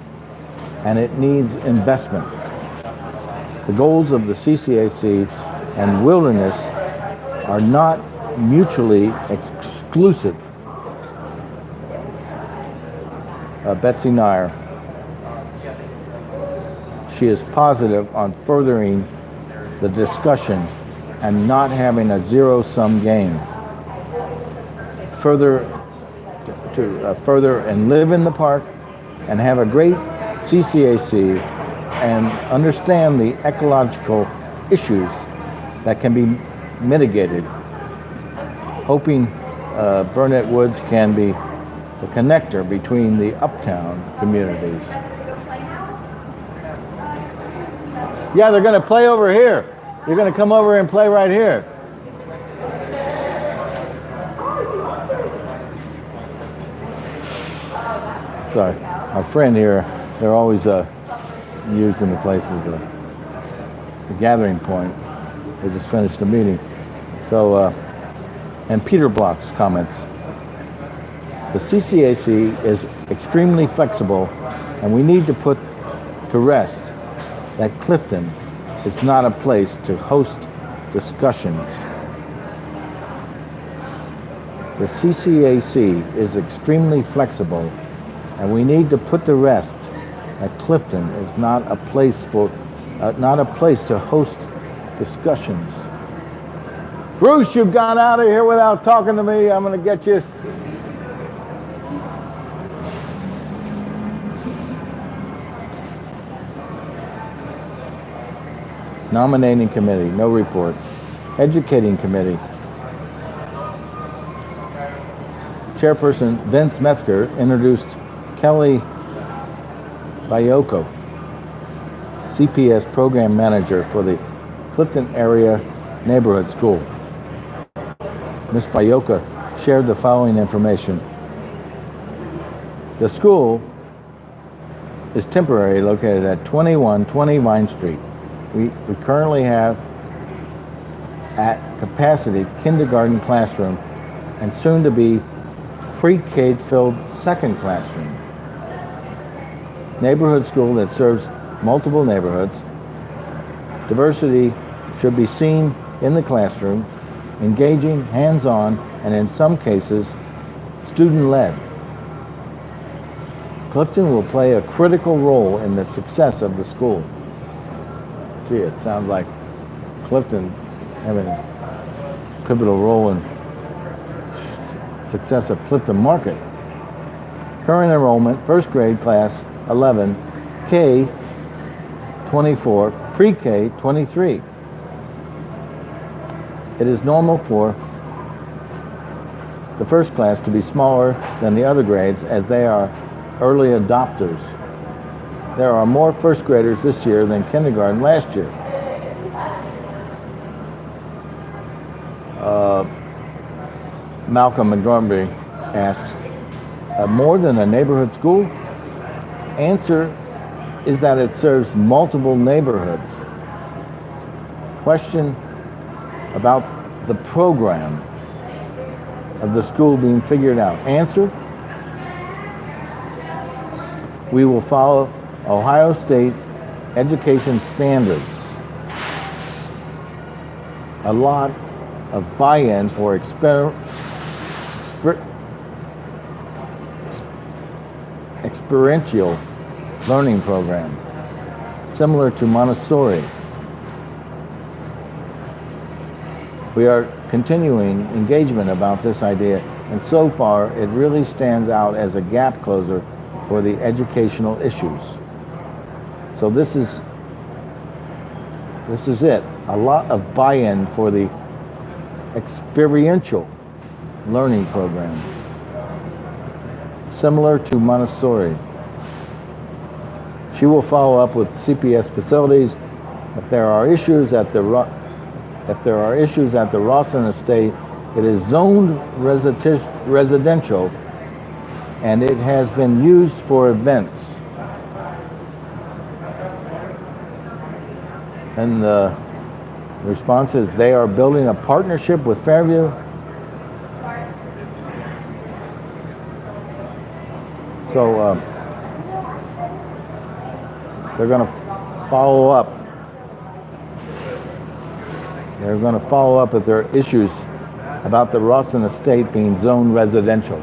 and it needs investment. The goals of the CCAC and wilderness are not mutually exclusive. Betsy Nair. She is positive on furthering the discussion and not having a zero-sum game. Further and live in the park and have a great CCAC and understand the ecological issues that can be mitigated. Hoping Burnett Woods can be the connector between the uptown communities. Yeah, they're going to play over here. You're going to come over and play right here. Sorry, our friend here, they're always used in the place as a gathering point. They just finished the meeting. So, and Peter Block's comments. The CCAC is extremely flexible, and we need to put to rest that Clifton is not a place to host discussions. The CCAC is extremely flexible, and we need to put to rest that Clifton is not a place to host discussions. Bruce, you got out of here without talking to me. I'm going to get you. Nominating committee, no report. Educating committee. Chairperson Vince Metzger introduced Kelly Bayoko, CPS program manager for the Clifton area neighborhood school. Ms. Bayoka shared the following information. The school is temporarily located at 2120 Vine Street. We currently have at capacity kindergarten classroom and soon to be pre-K filled second classroom. Neighborhood school that serves multiple neighborhoods. Diversity should be seen in the classroom, engaging, hands-on, and in some cases, student-led. Clifton will play a critical role in the success of the school. Gee, it sounds like Clifton having a pivotal role in success of Clifton Market. Current enrollment, first grade class 11, K 24, pre-K 23. It is normal for the first class to be smaller than the other grades as they are early adopters. There are more first graders this year than kindergarten last year. Malcolm Montgomery asked, more than a neighborhood school? Answer is that it serves multiple neighborhoods. Question about the program of the school being figured out. Answer, we will follow Ohio State education standards. A lot of buy-in for experiential learning program, similar to Montessori. We are continuing engagement about this idea, and so far it really stands out as a gap closer for the educational issues. So this is it. A lot of buy-in for the experiential learning program, similar to Montessori. She will follow up with CPS facilities if there are issues at the Rawson estate. It is zoned residential, and it has been used for events. And the response is they are building a partnership with Fairview. So they're going to follow up. They're going to follow up if there are issues about the Rawson estate being zoned residential.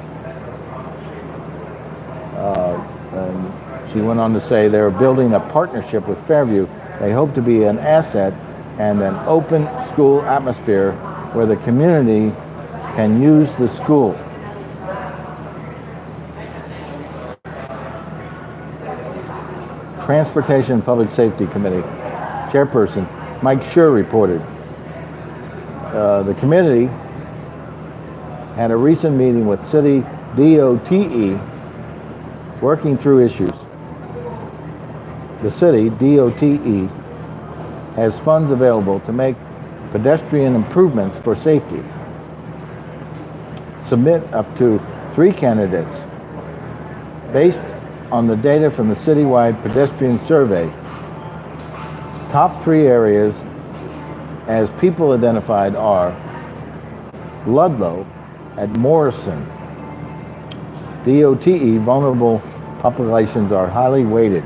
And she went on to say they're building a partnership with Fairview. They hope to be an asset and an open school atmosphere where the community can use the school. Transportation and Public Safety Committee Chairperson Mike Schur reported. The committee had a recent meeting with City DOTE working through issues. The City DOTE has funds available to make pedestrian improvements for safety. Submit up to 3 candidates based on the data from the citywide pedestrian survey. Top 3 areas as people identified are Ludlow at Morrison. DOTE, vulnerable populations are highly weighted.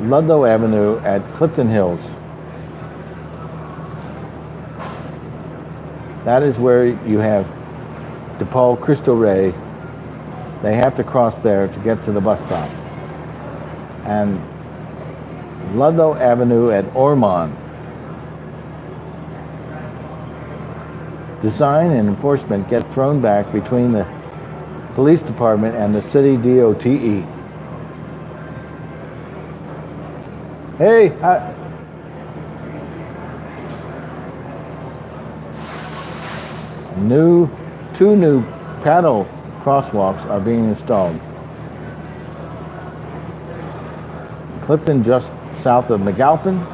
Ludlow Avenue at Clifton Hills. That is where you have DePaul Cristo Rey. They have to cross there to get to the bus stop. And Ludlow Avenue at Ormond. Design and enforcement get thrown back between the police department and the city DOTE. Hey, two new paddle crosswalks are being installed. Clifton just south of McAlpin,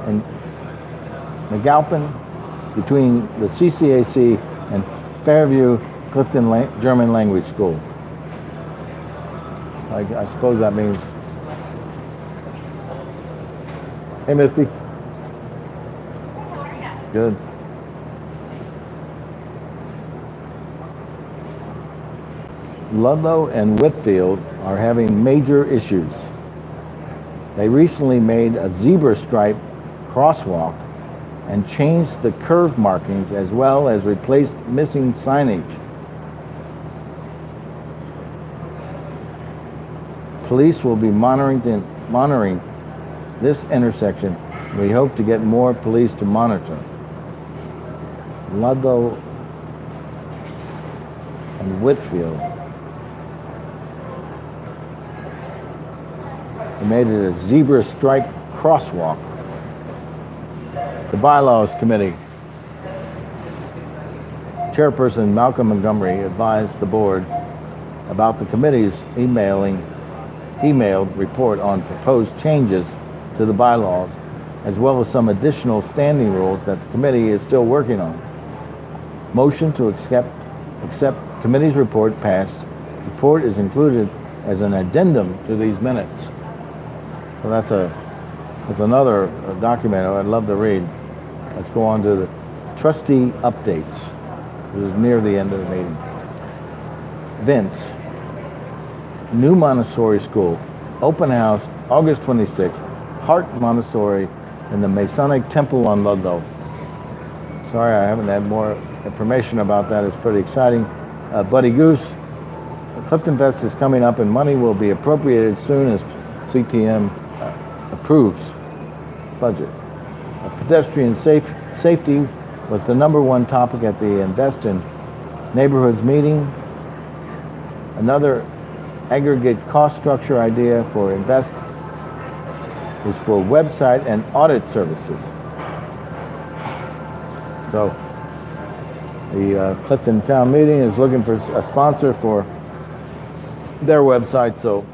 and McAlpin between the CCAC and Fairview Clifton German Language School. I suppose that means. Hey, Misty. Good. Ludlow and Whitfield are having major issues. They recently made a zebra stripe crosswalk and changed the curve markings as well as replaced missing signage. Police will be monitoring this intersection. We hope to get more police to monitor. Ludlow and Whitfield. They made it a zebra stripe crosswalk. The Bylaws Committee. Chairperson Malcolm Montgomery advised the board about the committee's emailed report on proposed changes to the bylaws, as well as some additional standing rules that the committee is still working on. Motion to accept committee's report passed. Report is included as an addendum to these minutes. So that's another document I'd love to read. Let's go on to the trustee updates. This is near the end of the meeting. Vince, new Montessori school, open house August 26th, Hart Montessori in the Masonic Temple on Ludlow. Sorry, I haven't had more information about that. It's pretty exciting. Buddy Goose, Clifton Fest is coming up and money will be appropriated soon as CTM approves budget. Pedestrian safety was the #1 topic at the Invest in Neighborhoods meeting. Another aggregate cost structure idea for Invest is for website and audit services. So the Clifton Town Meeting is looking for a sponsor for their website, so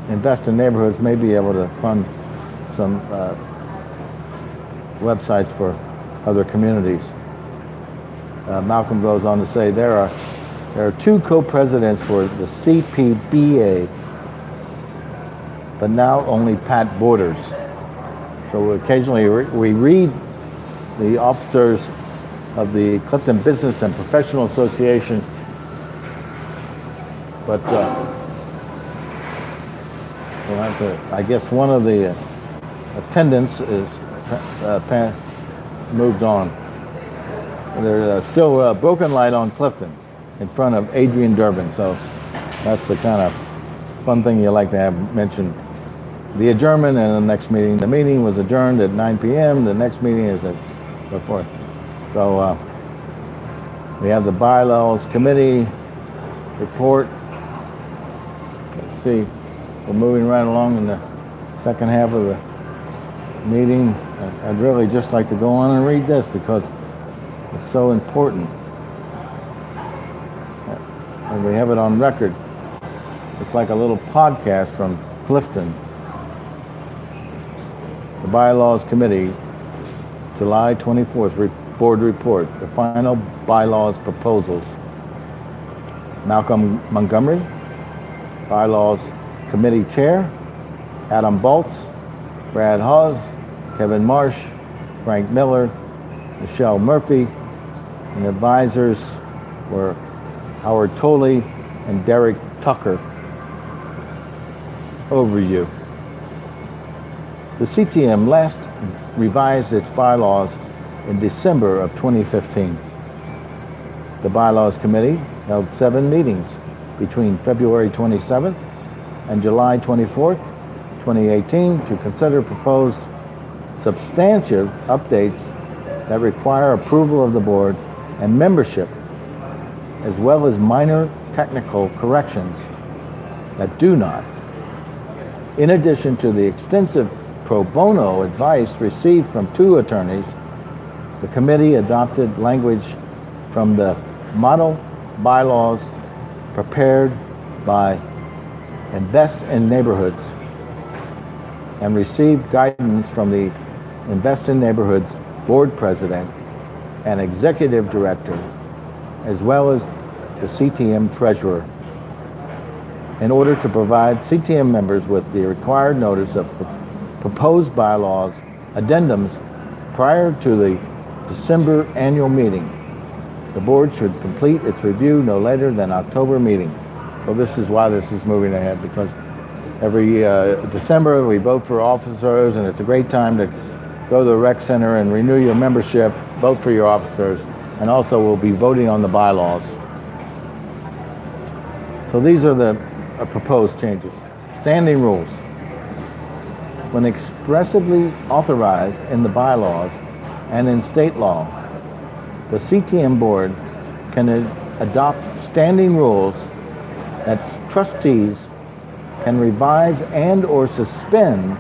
Invest in Neighborhoods may be able to fund some websites for other communities. Malcolm goes on to say there are two co-presidents for the CPBA, but now only Pat Borders. So occasionally we read the officers of the Clifton Business and Professional Association, but we'll have to, I guess one of the attendants is moved on. There's still a broken light on Clifton in front of Adrian Durbin, so that's the kind of fun thing you like to have mentioned. The adjournment and the next meeting. The meeting was adjourned at 9 p.m. The next meeting is at before. So we have the Bylaws Committee report. Let's see. We're moving right along in the second half of the meeting. I'd really just like to go on and read this because it's so important. And we have it on record. It's like a little podcast from Clifton. The Bylaws Committee, July 24th, board report, the final bylaws proposals. Malcolm Montgomery, bylaws Committee Chair, Adam Baltz, Brad Hawes, Kevin Marsh, Frank Miller, Michelle Murphy, and advisors were Howard Tolley and Derek Tucker. Overview. The CTM last revised its bylaws in December of 2015. The Bylaws Committee held 7 meetings between February 27th and July 24th, 2018 to consider proposed substantive updates that require approval of the board and membership, as well as minor technical corrections that do not. In addition to the extensive pro bono advice received from 2 attorneys, the committee adopted language from the model bylaws prepared by Invest in Neighborhoods and received guidance from the Invest in Neighborhoods board president and executive director, as well as the CTM treasurer, in order to provide CTM members with the required notice of proposed bylaws addendums prior to the December annual meeting. The board should complete its review no later than October meeting. So this is why this is moving ahead, because every December we vote for officers, and it's a great time to go to the rec center and renew your membership, vote for your officers, and also we'll be voting on the bylaws. So these are the proposed changes. Standing rules. When expressly authorized in the bylaws and in state law, the CTM board can adopt standing rules that trustees can revise and or suspend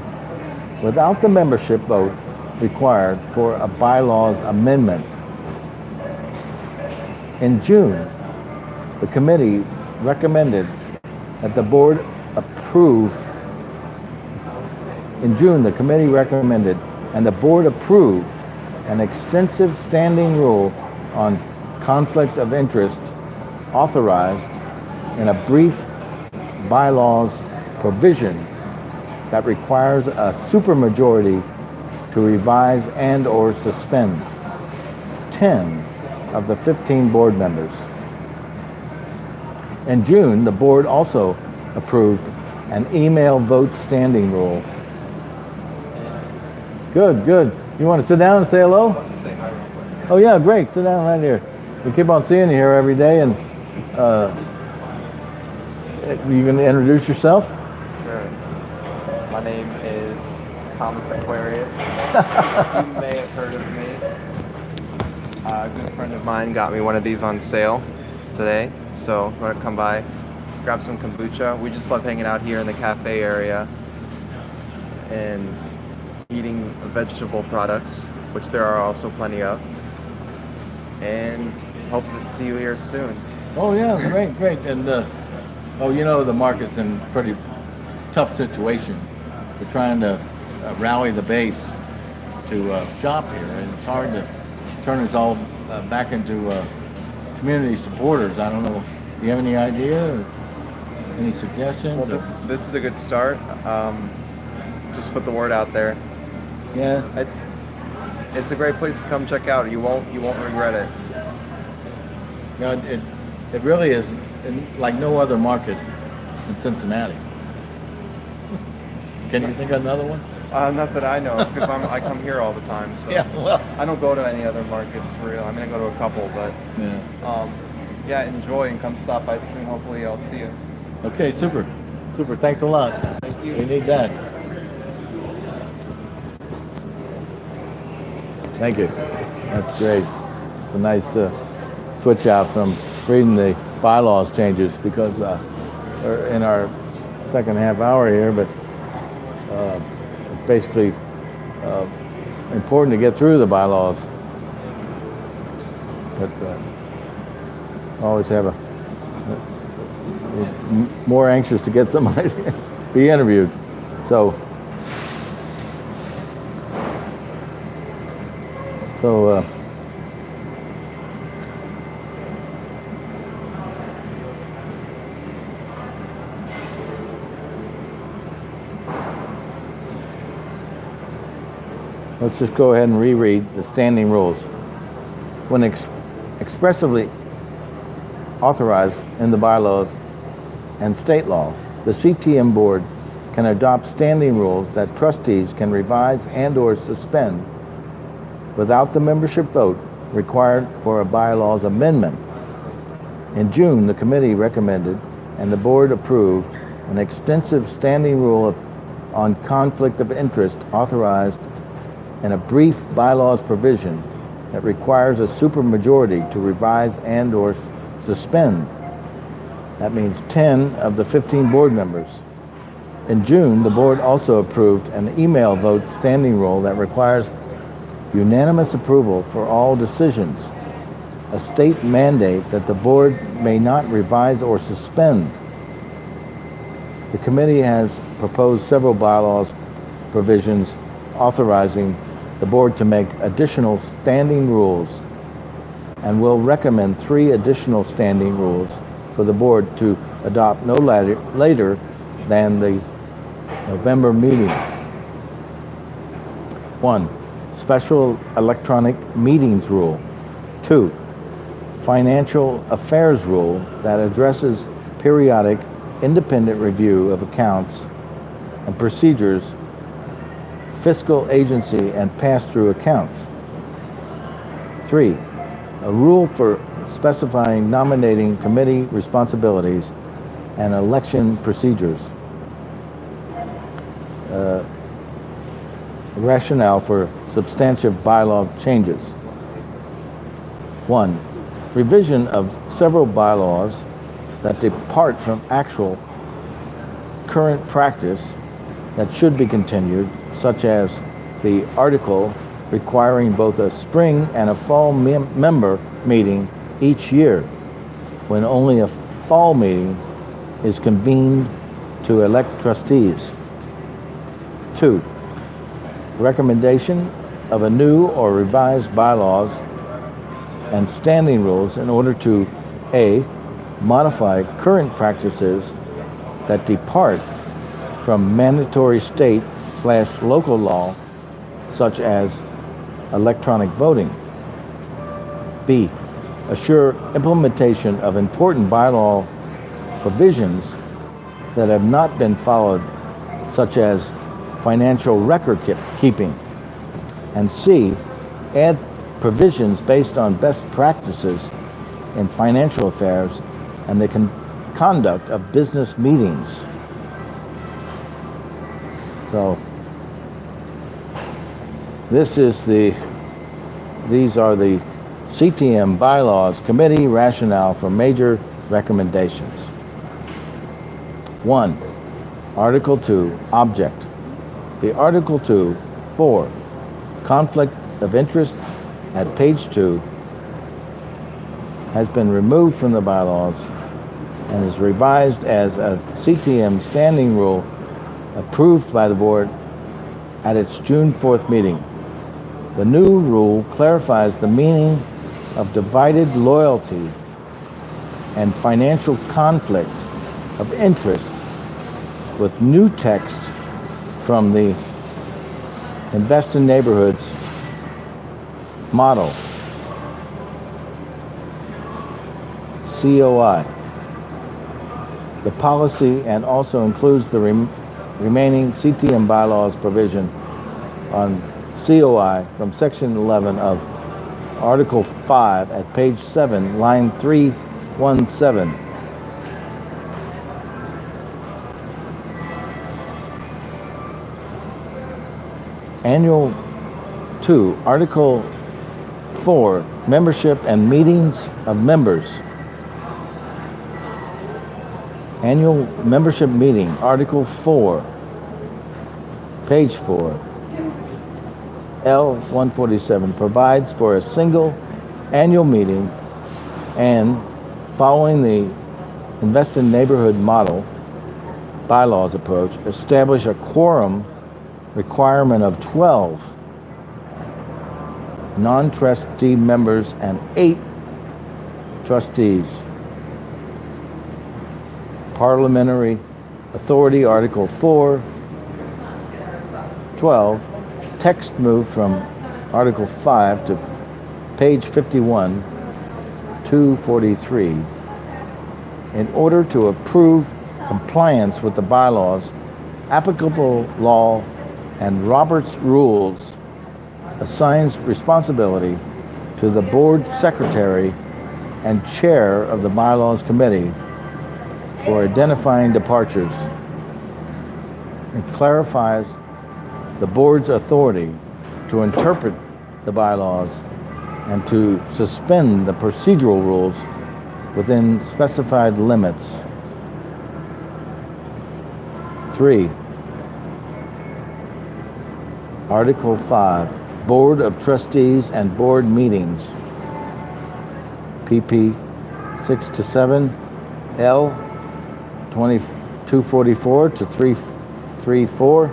without the membership vote required for a bylaws amendment. In June, the committee recommended that the board approve. In June, the committee recommended and the board approved an extensive standing rule on conflict of interest authorized in a brief bylaws provision that requires a supermajority to revise and or suspend 10 of the 15 board members. In June, the board also approved an email vote standing rule. Good, good. You want to sit down and say hello? Just say hi real quick. Oh yeah, great. Sit down right here. We keep on seeing you here every day, and you gonna introduce yourself? Sure. My name is Thomas Aquarius. You may have heard of me. A good friend of mine got me one of these on sale today, so I'm gonna come by, grab some kombucha. We just love hanging out here in the cafe area and eating vegetable products, which there are also plenty of, and hope to see you here soon. Oh yeah, great, great. And you know, the market's in pretty tough situation. We're trying to rally the base to shop here, and it's hard to turn us all back into community supporters. I don't know. Do you have any idea or any suggestions? Well, this is a good start. Just put the word out there. Yeah. It's a great place to come check out. You won't regret it. You know, it really is like no other market in Cincinnati. Can you think of another one? Not that I know, because I come here all the time. So Yeah, well. I don't go to any other markets for real. I mean, I go to a couple, but Yeah. enjoy and come stop by soon. Hopefully, I'll see you. Okay, super. Super. Thanks a lot. Thank you. We need that. Thank you. That's great. It's a nice switch out from reading the bylaws changes, because we're in our second half hour here, but it's basically important to get through the bylaws. But always have more anxious to get somebody to be interviewed. So Let's just go ahead and reread the standing rules. When expressively authorized in the bylaws and state law, the CTM board can adopt standing rules that trustees can revise and/or suspend without the membership vote required for a bylaws amendment. In June, the committee recommended and the board approved an extensive standing rule on conflict of interest authorized in a brief bylaws provision that requires a supermajority to revise and/or suspend. That means 10 of the 15 board members. In June, the board also approved an email vote standing rule that requires unanimous approval for all decisions, a state mandate that the board may not revise or suspend. The committee has proposed several bylaws provisions authorizing the board to make additional standing rules and will recommend 3 additional standing rules for the board to adopt no later than the November meeting. 1. Special electronic meetings rule. 2. Financial affairs rule that addresses periodic independent review of accounts and procedures, fiscal agency, and pass-through accounts. 3. A rule for specifying nominating committee responsibilities and election procedures. Rationale for substantive bylaw changes. 1. Revision of several bylaws that depart from actual current practice that should be continued, such as the article requiring both a spring and a fall member meeting each year, when only a fall meeting is convened to elect trustees. 2. Recommendation of a new or revised bylaws and standing rules in order to A. Modify current practices that depart from mandatory state/local law, such as electronic voting. B. Assure implementation of important bylaw provisions that have not been followed, such as financial record keeping. And C. Add provisions based on best practices in financial affairs and the conduct of business meetings. So these are the CTM bylaws committee rationale for major recommendations. 1. Article 2, object. The Article 2, 4, conflict of interest at page 2 has been removed from the bylaws and is revised as a CTM standing rule approved by the board at its June 4th meeting. The new rule clarifies the meaning of divided loyalty and financial conflict of interest with new text from the Invest in Neighborhoods model, COI. The policy and also includes the remaining CTM bylaws provision on COI from section 11 of Article 5 at page 7, line 317. Annual 2, Article 4, membership and meetings of members. Annual membership meeting, Article 4, page 4, L147, provides for a single annual meeting and, following the Invest in Neighborhood model bylaws approach, establish a quorum requirement of 12 non-trustee members and 8 trustees. Parliamentary Authority, Article 4, 12, text moved from Article 5 to page 51, 243, in order to approve compliance with the bylaws, applicable law, and Robert's rules, assigns responsibility to the board secretary and chair of the bylaws committee for identifying departures. It clarifies the board's authority to interpret the bylaws and to suspend the procedural rules within specified limits. 3. Article 5, Board of Trustees and Board Meetings. PP 6 to 7, L 2244 to 334.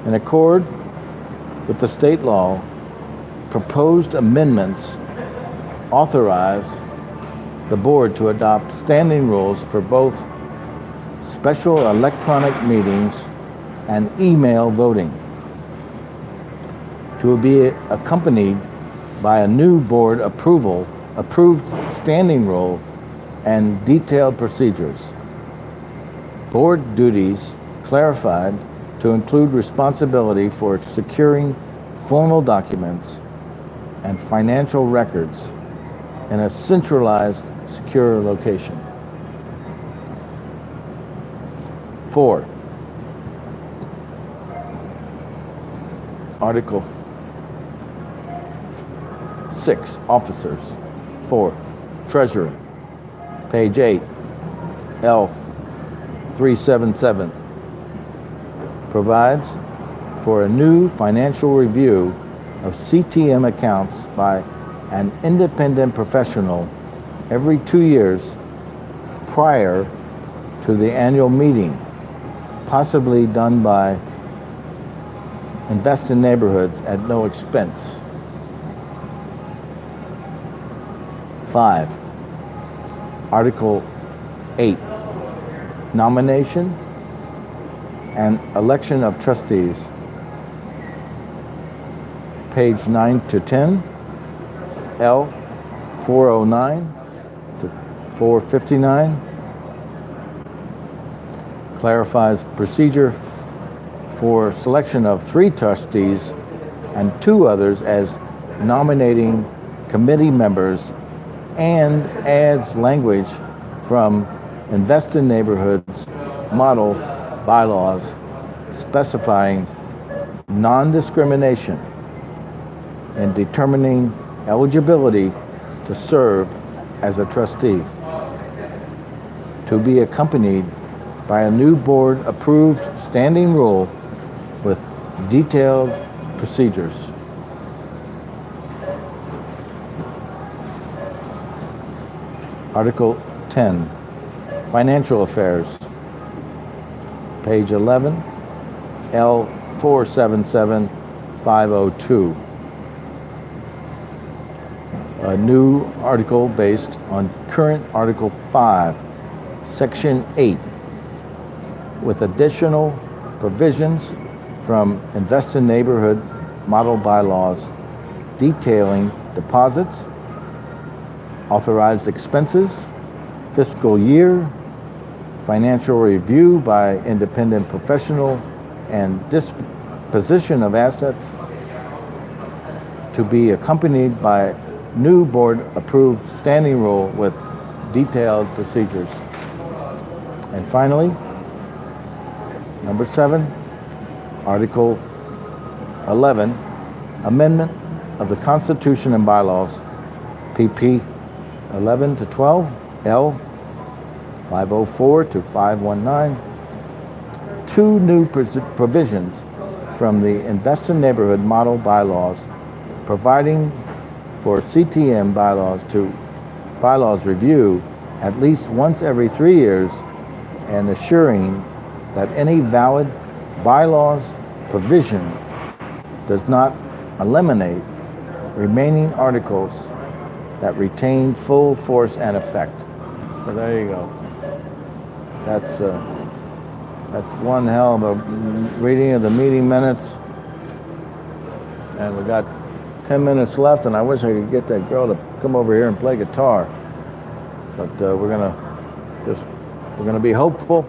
In accord with the state law, proposed amendments authorize the board to adopt standing rules for both special electronic meetings and email voting, to be accompanied by a new board approved standing rule and detailed procedures. Board duties clarified to include responsibility for securing formal documents and financial records in a centralized, secure location. 4. Article 6, Officers. 4. Treasurer. Page 8, L 377. Provides for a new financial review of CTM accounts by an independent professional every 2 years prior to the annual meeting, possibly done by Invest in Neighborhoods at no expense. 5. Article 8, Nomination and Election of Trustees. Page 9 to 10, L 409 to 459. Clarifies procedure for selection of 3 trustees and 2 others as nominating committee members, and adds language from Invest in Neighborhoods model bylaws specifying non-discrimination in determining eligibility to serve as a trustee, to be accompanied by a new board approved standing rule with detailed procedures. Article 10, Financial Affairs. Page 11, L 477502. A new article based on current Article 5, Section 8, with additional provisions from Invest in Neighborhood model bylaws detailing deposits, authorized expenses, fiscal year, financial review by independent professional, and disposition of assets, to be accompanied by new board approved standing rule with detailed procedures. And finally, number 7, Article 11, Amendment of the Constitution and Bylaws, PP 11 to 12, L 504 to 519. 2 new provisions from the Invest in Neighborhood model bylaws, providing for CTM bylaws review at least once every 3 years, and assuring that any valid bylaws provision does not eliminate remaining articles that retain full force and effect. So there you go. That's one hell of a reading of the meeting minutes. and we got 10 minutes left, and I wish I could get that girl to come over here and play guitar. But we're gonna be hopeful.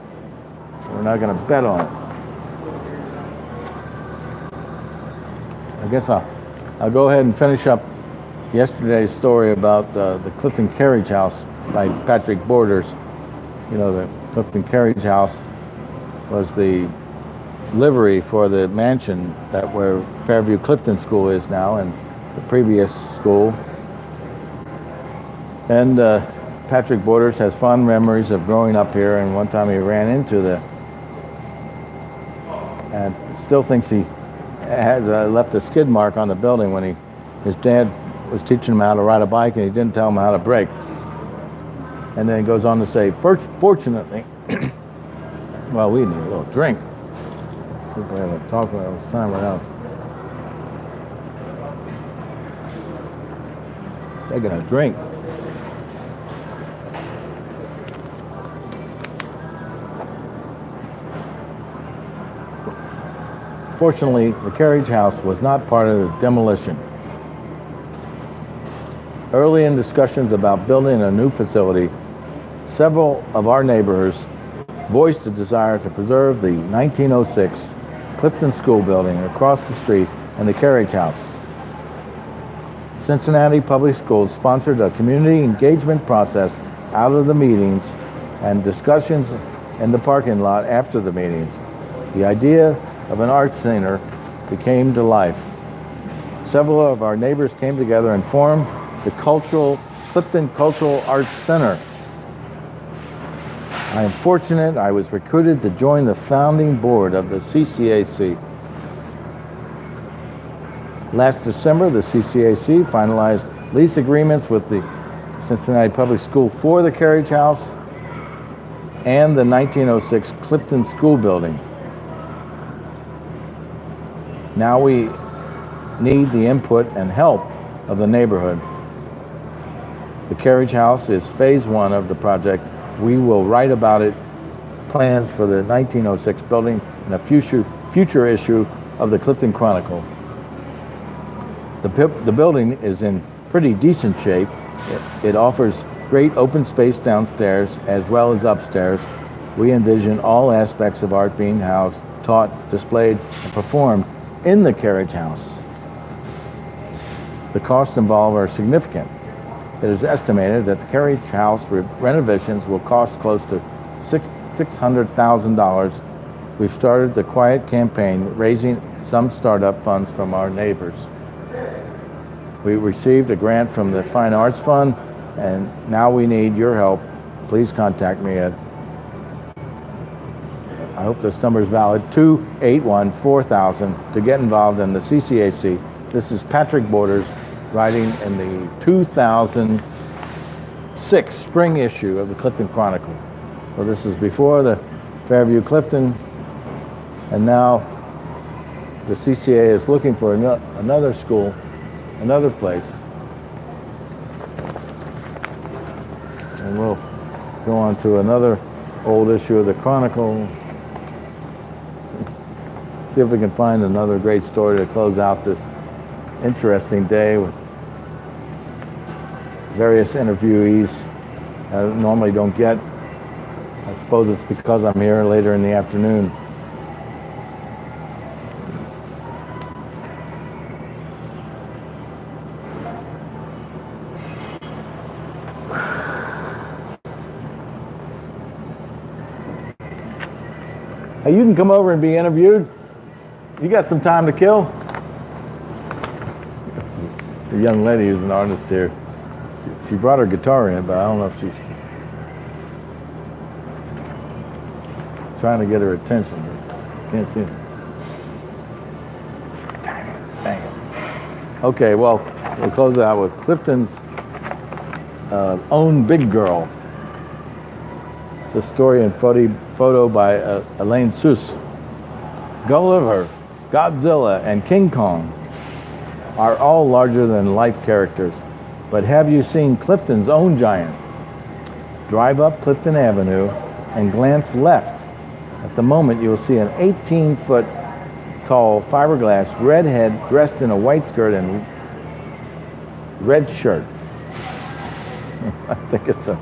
We're not gonna bet on it. I guess I'll go ahead and finish up yesterday's story about the Clifton Carriage House by Patrick Borders. You know, the Clifton Carriage House was the livery for the mansion that where Fairview Clifton School is now, and the previous school. And Patrick Borders has fond memories of growing up here, and one time he ran into and still thinks he has left a skid mark on the building when his dad was teaching him how to ride a bike and he didn't tell him how to brake. And then he goes on to say, fortunately, well, we need a little drink. See if we have a talk about this time right now. Taking a drink. Fortunately, the Carriage House was not part of the demolition. Early in discussions about building a new facility, several of our neighbors voiced a desire to preserve the 1906 Clifton School building across the street and the Carriage House. Cincinnati Public Schools sponsored a community engagement process out of the meetings and discussions in the parking lot after the meetings. The idea of an art center came to life. Several of our neighbors came together and formed the Clifton Cultural Arts Center. I am fortunate I was recruited to join the founding board of the CCAC. Last December, the CCAC finalized lease agreements with the Cincinnati Public School for the Carriage House and the 1906 Clifton School building. Now we need the input and help of the neighborhood. The Carriage House is phase 1 of the project. We will write about it, plans for the 1906 building in a future issue of the Clifton Chronicle. The building is in pretty decent shape. It offers great open space downstairs as well as upstairs. We envision all aspects of art being housed, taught, displayed, and performed in the Carriage House. The costs involved are significant. It is estimated that the Carriage House renovations will cost close to $600,000. We've started the quiet campaign, raising some startup funds from our neighbors. We received a grant from the Fine Arts Fund, and now we need your help. Please contact me at, I hope this number is valid, 281-4000 to get involved in the CCAC. This is Patrick Borders, writing in the 2006 spring issue of the Clifton Chronicle. So this is before the Fairview Clifton, and now the CCA is looking for another school, another place. And we'll go on to another old issue of the Chronicle. See if we can find another great story to close out this interesting day with various interviewees I normally don't get. I suppose it's because I'm here later in the afternoon. Hey, you can come over and be interviewed. You got some time to kill? The young lady who's an artist here. She brought her guitar in, but I don't know if she's trying to get her attention. Can't see it. Dang it. Okay, well, we'll close it out with Clifton's own big girl. It's a story and photo by Elaine Seuss. Gulliver, Godzilla, and King Kong are all larger than life characters. But have you seen Clifton's own giant? Drive up Clifton Avenue and glance left. At the moment, you will see an 18-foot tall, fiberglass redhead dressed in a white skirt and red shirt. I think it's a...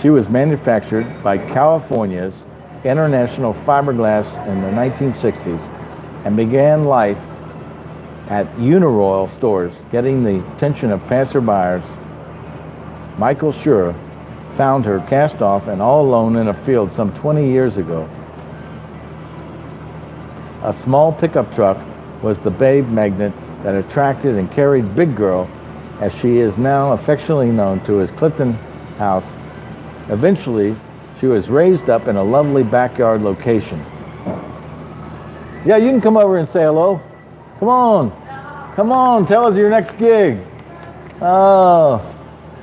She was manufactured by California's International Fiberglass in the 1960s and began life at Uniroyal stores, getting the attention of passerbyers. Michael Schur found her cast off and all alone in a field some 20 years ago. A small pickup truck was the babe magnet that attracted and carried Big Girl, as she is now affectionately known, to his Clifton house. Eventually, she was raised up in a lovely backyard location. Yeah, you can come over and say hello. Come on. Come on, tell us your next gig. Oh,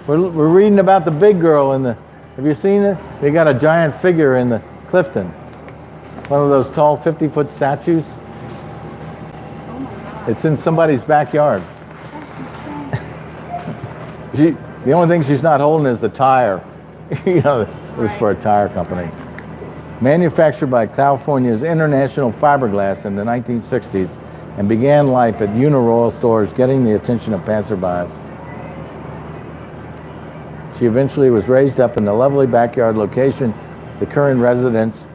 we're reading about the Big Girl in the... Have you seen it? They got a giant figure in the Clifton. One of those tall 50-foot statues. It's in somebody's backyard. The only thing she's not holding is the tire. You know, it was for a tire company. Manufactured by California's International Fiberglass in the 1960s and began life at Uniroyal stores, getting the attention of passerbys. She eventually was raised up in the lovely backyard location. The current residents,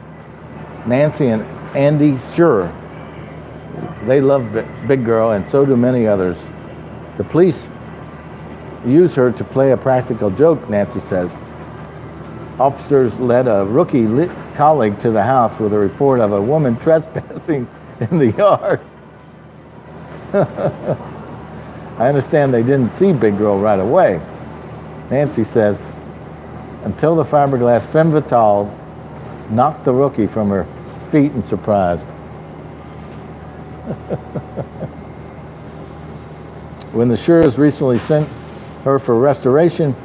Nancy and Andy Schur, they love Big Girl, and so do many others. The police use her to play a practical joke, Nancy says. Officers led a rookie colleague to the house with a report of a woman trespassing in the yard. I understand they didn't see Big Girl right away. Nancy says, until the fiberglass femme fatale knocked the rookie from her feet in surprise. When the Schurs recently sent her for restoration,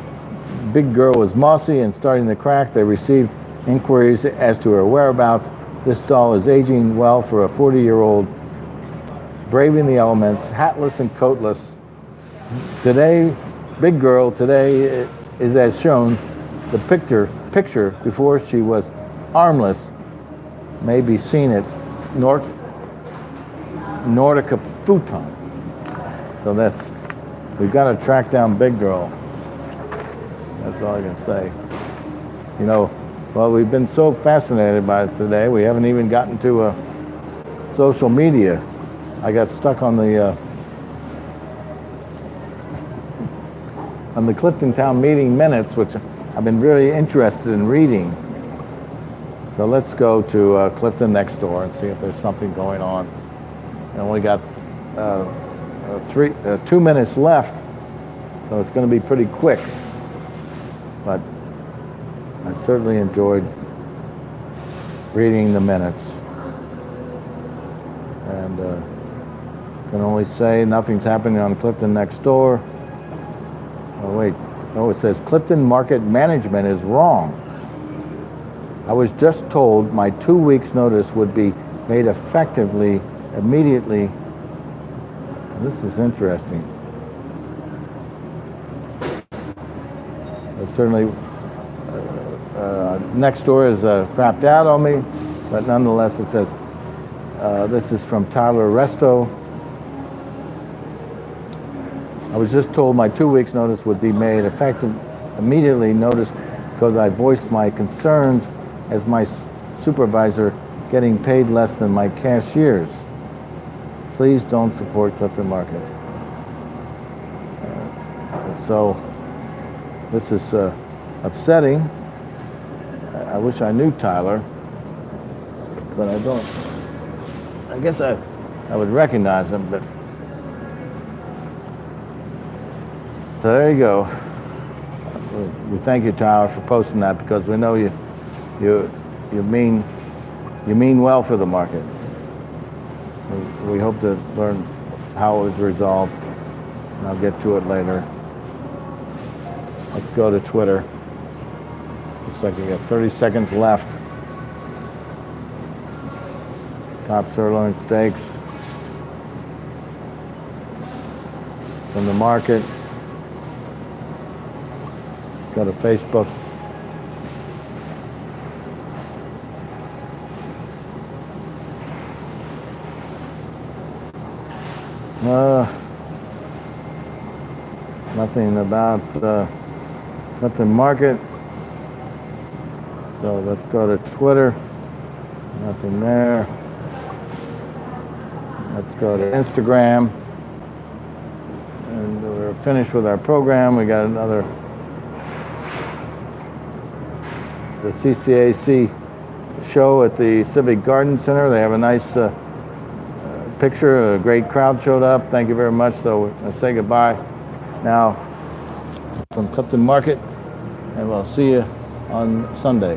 Big Girl was mossy and starting to crack. They received inquiries as to her whereabouts. This doll is aging well for a 40-year-old, braving the elements, hatless and coatless. Today, Big Girl today is as shown. The picture before she was armless may be seen at Nordica Futon. So we've got to track down Big Girl. That's all I can say. You know, well, we've been so fascinated by it today, we haven't even gotten to social media. I got stuck on the Clifton Town meeting minutes, which I've been really interested in reading. So let's go to Clifton NextDoor and see if there's something going on. I only got 2 minutes left, so it's going to be pretty quick. But I certainly enjoyed reading the minutes. And can only say nothing's happening on Clifton NextDoor. Oh wait, no, it says Clifton Market Management is wrong. I was just told my 2 weeks notice would be made effectively immediately. This is interesting. It certainly, NextDoor is crapped out on me, but nonetheless it says, this is from Tyler Resto. I was just told my 2 weeks notice would be made effective immediately notice because I voiced my concerns as my supervisor getting paid less than my cashiers. Please don't support Clifton Market. So this is upsetting. I wish I knew Tyler, but I don't. I guess I would recognize him, but so there you go. We thank you, Tyler, for posting that because we know you mean well for the market. We hope to learn how it was resolved, and I'll get to it later. Let's go to Twitter. Looks like we got 30 seconds left. Top sirloin steaks from the market. Go to Facebook. Nothing about Clifton Market. So let's go to Twitter. Nothing there. Let's go to Instagram. And we're finished with our program. We got another, the CCAC show at the Civic Garden Center. They have a nice picture. A great crowd showed up. Thank you very much. So I say goodbye now from Clifton Market, and we'll see you on Sunday.